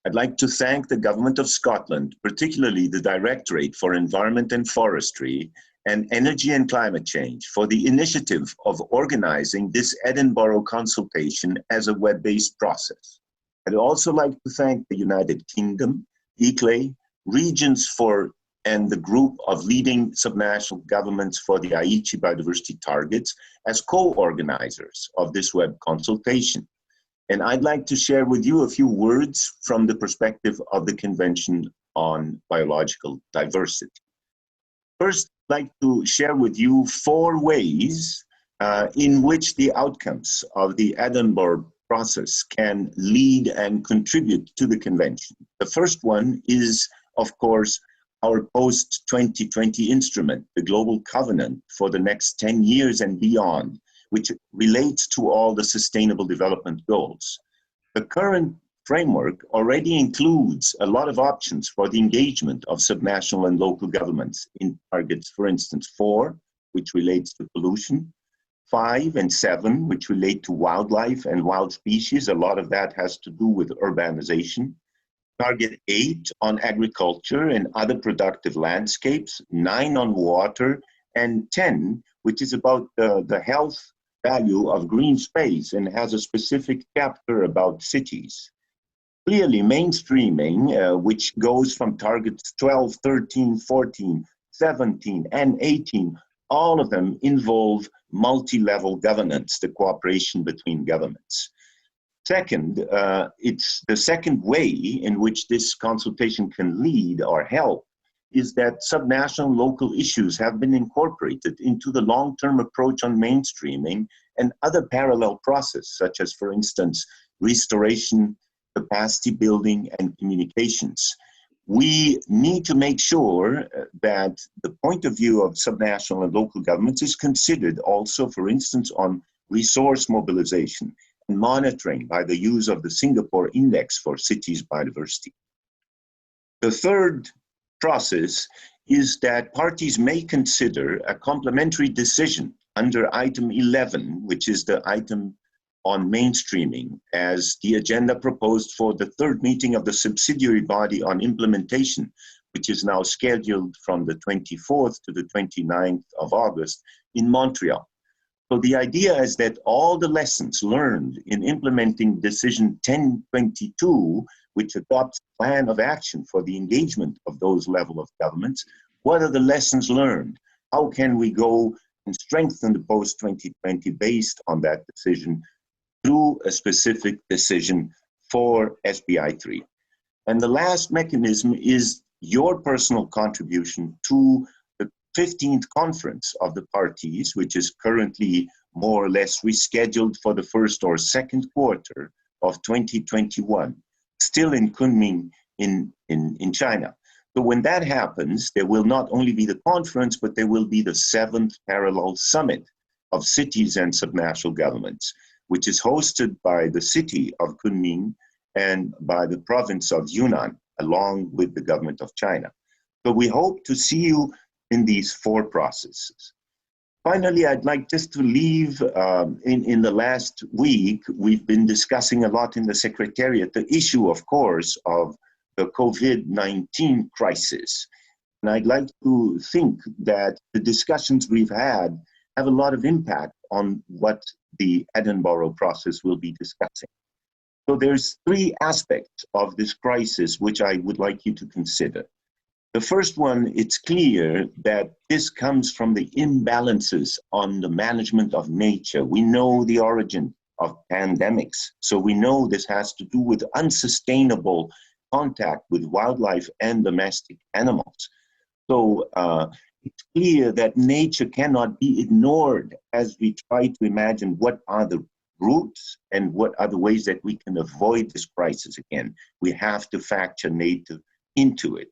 I'd like to thank the Government of Scotland, particularly the Directorate for Environment and Forestry and Energy and Climate Change, for the initiative of organizing this Edinburgh consultation as a web-based process. I'd also like to thank the United Kingdom, ICLEI, Regions for and the group of leading subnational governments for the Aichi biodiversity targets as co-organizers of this web consultation. And I'd like to share with you a few words from the perspective of the Convention on Biological Diversity. First, I'd like to share with you 4 ways in which the outcomes of the Edinburgh process can lead and contribute to the Convention. The first one is, of course, our post-2020 instrument, the Global Covenant for the next 10 years and beyond, which relates to all the Sustainable Development Goals. The current framework already includes a lot of options for the engagement of subnational and local governments in targets, for instance, 4, which relates to pollution, 5 and 7, which relate to wildlife and wild species. A lot of that has to do with urbanization. Target 8 on agriculture and other productive landscapes, 9 on water, and 10, which is about the health value of green space and has a specific chapter about cities. Clearly, mainstreaming, which goes from targets 12, 13, 14, 17, and 18, all of them involve multi-level governance, the cooperation between governments. Second, it's the second way in which this consultation can lead or help is that subnational local issues have been incorporated into the long-term approach on mainstreaming and other parallel processes, such as, for instance, restoration, capacity building, and communications. We need to make sure that the point of view of subnational and local governments is considered also, for instance, on resource mobilization and monitoring by the use of the Singapore Index for Cities Biodiversity. The third process is that parties may consider a complementary decision under item 11, which is the item on mainstreaming, as the agenda proposed for the 3rd meeting of the subsidiary body on implementation, which is now scheduled from the 24th to the 29th of August in Montreal. So the idea is that all the lessons learned in implementing Decision 1022, which adopts a plan of action for the engagement of those level of governments, what are the lessons learned? How can we go and strengthen the post-2020 based on that decision through a specific decision for SBI 3? And the last mechanism is your personal contribution to the 15th conference of the parties, which is currently more or less rescheduled for the 1st or 2nd quarter of 2021, still in Kunming in China. So when that happens, there will not only be the conference, but there will be the 7th parallel summit of cities and subnational governments, which is hosted by the city of Kunming and by the province of Yunnan, along with the government of China. So we hope to see you in these 4 processes. Finally, I'd like just to leave, in the last week, we've been discussing a lot in the Secretariat the issue, of course, of the COVID-19 crisis. And I'd like to think that the discussions we've had have a lot of impact on what the Edinburgh process will be discussing. So there's 3 aspects of this crisis which I would like you to consider. The first one, it's clear that this comes from the imbalances on the management of nature. We know the origin of pandemics, so we know this has to do with unsustainable contact with wildlife and domestic animals. So it's clear that nature cannot be ignored as we try to imagine what are the roots and what are the ways that we can avoid this crisis again. We have to factor nature into it.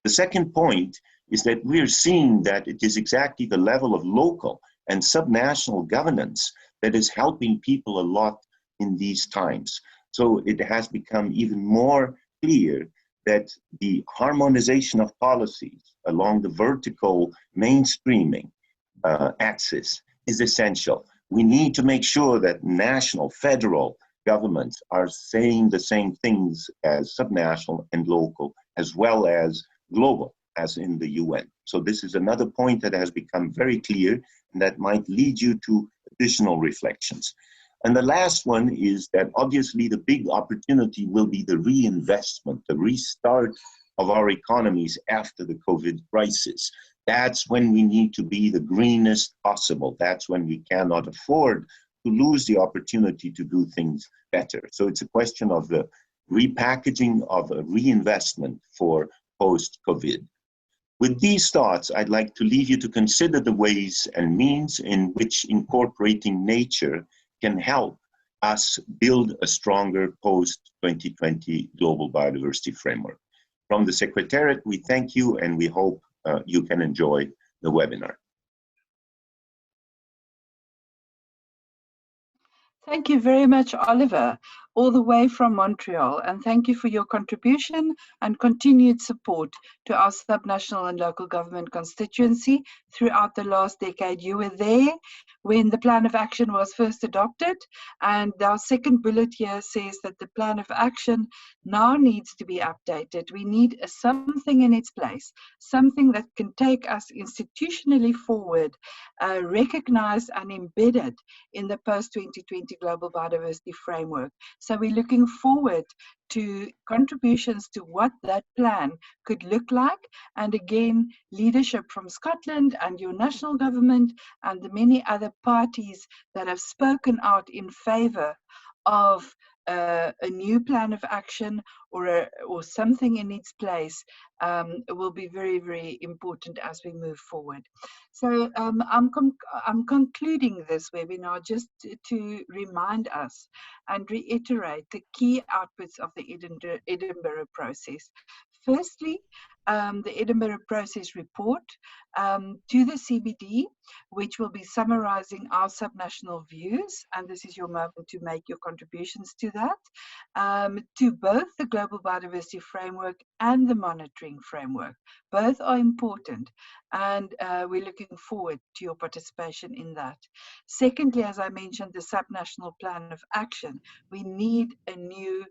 The second point is that we're seeing that it is exactly the level of local and subnational governance that is helping people a lot in these times. So it has become even more clear that the harmonization of policies along the vertical mainstreaming axis is essential. We need to make sure that national, federal governments are saying the same things as subnational and local, as well as global, as in the UN. So this is another point that has become very clear and that might lead you to additional reflections. And the last one is that obviously the big opportunity will be the reinvestment, the restart of our economies after the COVID crisis. That's when we need to be the greenest possible. That's when we cannot afford to lose the opportunity to do things better. So it's a question of the repackaging of a reinvestment for post-COVID. With these thoughts, I'd like to leave you to consider the ways and means in which incorporating nature can help us build a stronger post-2020 global biodiversity framework. From the Secretariat, we thank you and we hope you can enjoy the webinar. Thank you very much, Oliver, all the way from Montreal, and thank you for your contribution and continued support to our subnational and local government constituency throughout the last decade. You were there when the plan of action was first adopted, and our second bullet here says that the plan of action now needs to be updated. We need something in its place, something that can take us institutionally forward, recognized and embedded in the post-2020 Global Biodiversity Framework. So we're looking forward to contributions to what that plan could look like. And again, leadership from Scotland and your national government and the many other parties that have spoken out in favor of a new plan of action or something in its place will be very, very important as we move forward. So I'm concluding this webinar just to remind us and reiterate the key outputs of the Edinburgh process. Firstly, the Edinburgh process report to the CBD, which will be summarizing our subnational views, and this is your moment to make your contributions to that, to both the Global Biodiversity Framework and the monitoring framework. Both are important, and we're looking forward to your participation in that. Secondly, as I mentioned, the subnational plan of action. We need a new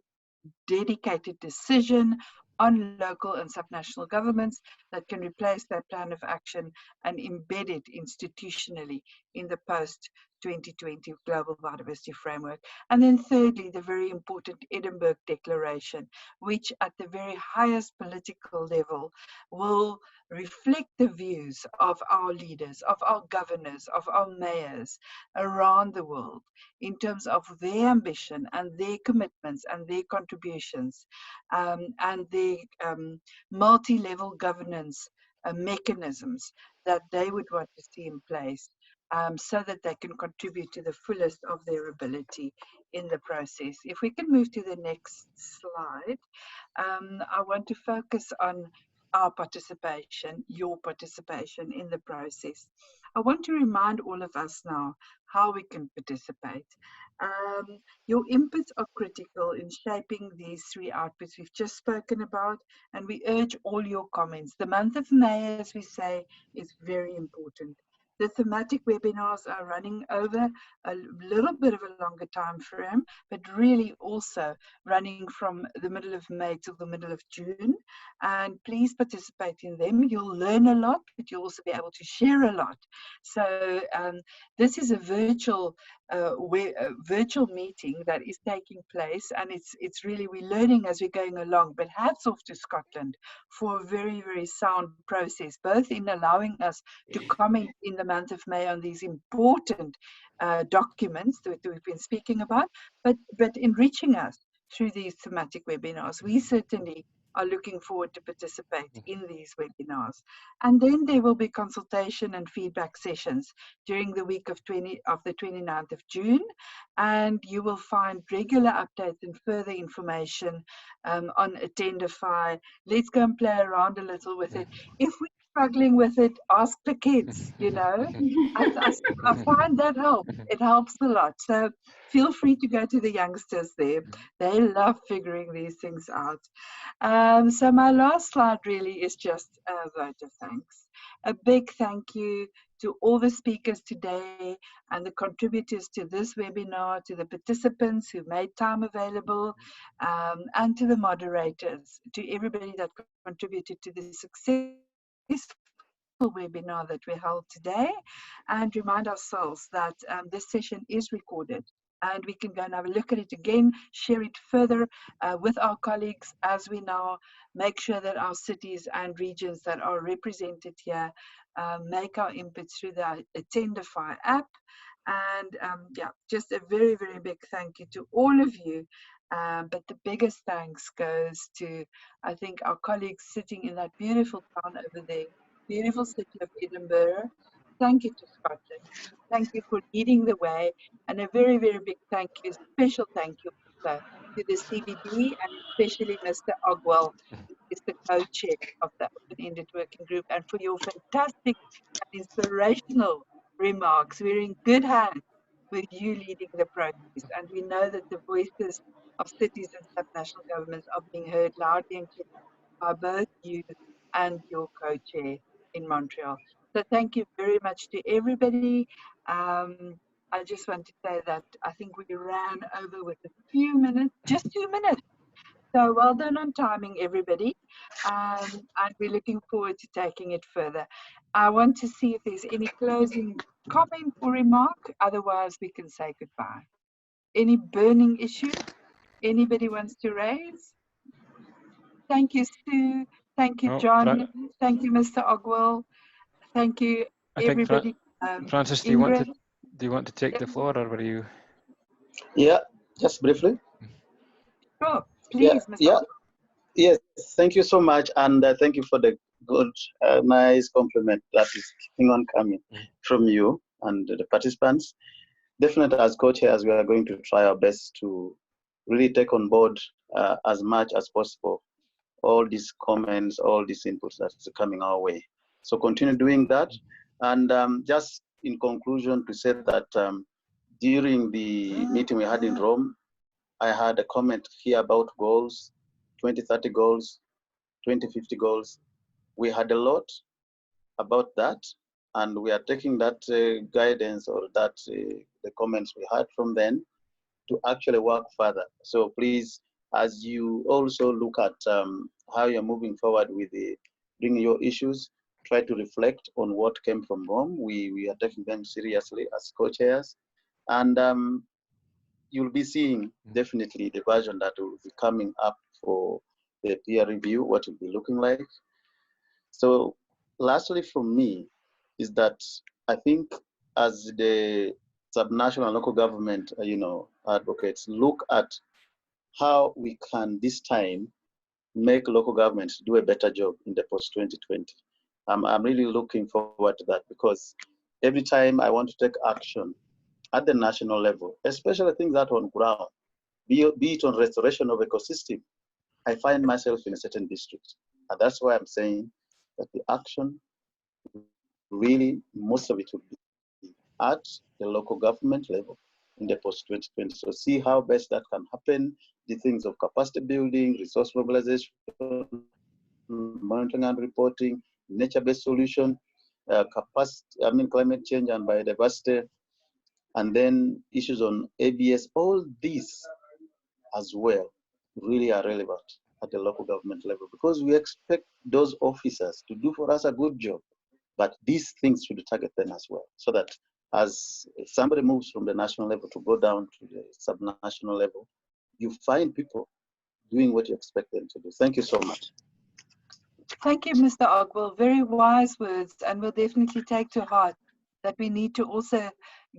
dedicated decision on local and subnational governments that can replace that plan of action and embed it institutionally in the post-2020 Global Biodiversity Framework. And then thirdly, the very important Edinburgh Declaration, which at the very highest political level will reflect the views of our leaders, of our governors, of our mayors around the world in terms of their ambition and their commitments and their contributions, and the multi-level governance mechanisms that they would want to see in place, so that they can contribute to the fullest of their ability in the process. If we can move to the next slide, I want to focus on our participation, your participation in the process. I want to remind all of us now how we can participate. Your inputs are critical in shaping these three outputs we've just spoken about, and we urge all your comments. The month of May, as we say, is very important. The thematic webinars are running over a little bit of a longer time frame, but really also running from the middle of May till the middle of June. And please participate in them. You'll learn a lot, but you'll also be able to share a lot. So this is a virtual meeting that is taking place, and it's really, we're learning as we're going along. But hats off to Scotland for a very, very sound process, both in allowing us to comment in the month of May on these important documents that we've been speaking about, but enriching us through these thematic webinars. We certainly are looking forward to participate in these webinars. And then there will be consultation and feedback sessions during the week of the 29th of June. And you will find regular updates and further information on Attendify. Let's go and play around a little with it. If we struggling with it, ask the kids, you know. I find that helps. It helps a lot. So feel free to go to the youngsters there. They love figuring these things out. So my last slide really is just a vote of thanks. A big thank you to all the speakers today and the contributors to this webinar, to the participants who made time available, and to the moderators, to everybody that contributed to the successful webinar that we held today, and remind ourselves that this session is recorded and we can go and have a look at it again, share it further with our colleagues as we now make sure that our cities and regions that are represented here make our input through the Attendify app. And yeah, just a very, very big thank you to all of you. But the biggest thanks goes to, I think, our colleagues sitting in that beautiful town over there, beautiful city of Edinburgh. Thank you to Scotland. Thank you for leading the way. And a very, very big thank you, special thank you also to the CBD and especially Mr. Ogwell, who is the co-chair of the Open-Ended Working Group, and for your fantastic and inspirational remarks. We're in good hands with you leading the process. And we know that the voices of cities and subnational governments are being heard loudly and clearly by both you and your co-chair in Montreal. So thank you very much to everybody. I just want to say that I think we ran over with a few minutes, just 2 minutes. So well done on timing, everybody. And we're looking forward to taking it further. I want to see if there's any closing comment or remark. Otherwise, we can say goodbye. Any burning issue anybody wants to raise? Thank you, Sue. Thank you, John. Thank you, Mr. Ogwell. Thank you, everybody. Francis, do you want to take the floor, or were you? Yeah, just briefly. Sure, please, Mr. Yeah. Yes, thank you so much, and thank you for the good, nice compliment that is keeping on coming from you and the participants. Definitely, as co-chairs, we are going to try our best to really take on board as much as possible all these comments, all these inputs that are coming our way. So continue doing that. And just in conclusion, to say that during the meeting we had in Rome, I had a comment here about goals, 2030 goals, 2050 goals. We had a lot about that, and we are taking that guidance or that the comments we had from then to actually work further. So please, as you also look at how you're moving forward with bringing your issues, try to reflect on what came from Rome. We are taking them seriously as co-chairs, and you'll be seeing definitely the version that will be coming up for the peer review, what it will be looking like. So lastly from me is that I think as the subnational and local government, advocates, look at how we can this time make local governments do a better job in the post-2020. I'm really looking forward to that, because every time I want to take action at the national level, especially things that are on ground, be it on restoration of ecosystem, I find myself in a certain district. And that's why I'm saying that the action, really, most of it will be at the local government level in the post-2020. So see how best that can happen, the things of capacity building, resource mobilization, monitoring and reporting, nature-based solution, climate change and biodiversity, and then issues on ABS. All these as well really are relevant at the local government level, because we expect those officers to do for us a good job, but these things should target them as well, so that as somebody moves from the national level to go down to the subnational level, you find people doing what you expect them to do. Thank you so much. Thank you, Mr. Ogwell. Very wise words, and we'll definitely take to heart that we need to also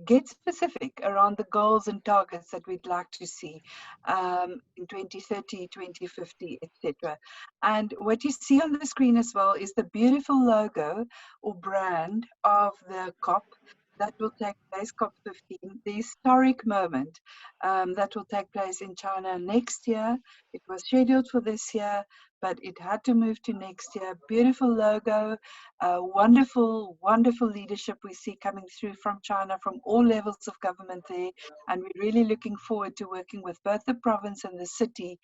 get specific around the goals and targets that we'd like to see in 2030, 2050, etc. And what you see on the screen as well is the beautiful logo or brand of the COP that will take place, COP15, the historic moment that will take place in China next year. It was scheduled for this year, but it had to move to next year. Beautiful logo, wonderful, wonderful leadership we see coming through from China, from all levels of government there. And we're really looking forward to working with both the province and the city,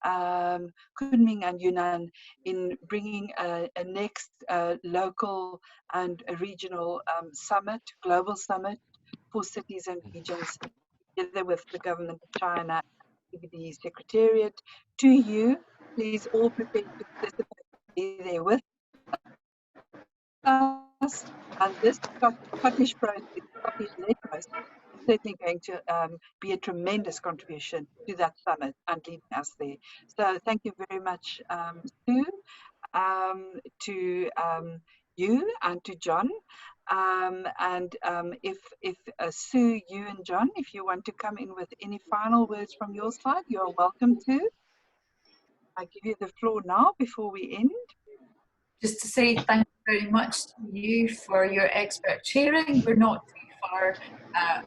Kunming and Yunnan, in bringing a next local and a regional summit, global summit for cities and regions, together with the government of China, the Secretariat. To you, please all prepare to participate, be there with us. And this Scottish process, Scottish-led process, is certainly going to be a tremendous contribution to that summit and leading us there. So thank you very much, Sue, to you and to John. If Sue, you and John, if you want to come in with any final words from your side, you are welcome to. I give you the floor now before we end. Just to say thank you very much to you for your expert sharing. We're not too far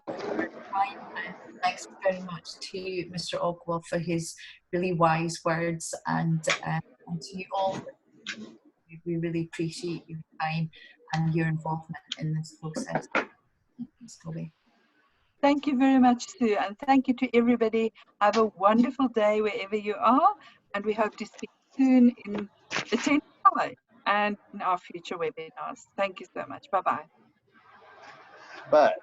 over time. And thanks very much to Mr. Ogwell for his really wise words, and to you all. We really appreciate your time and your involvement in this process. Thanks, Kobe. Thank you very much, Sue, and thank you to everybody. Have a wonderful day wherever you are, and we hope to speak soon in the 10th and in our future webinars. Thank you so much. Bye-bye. Bye.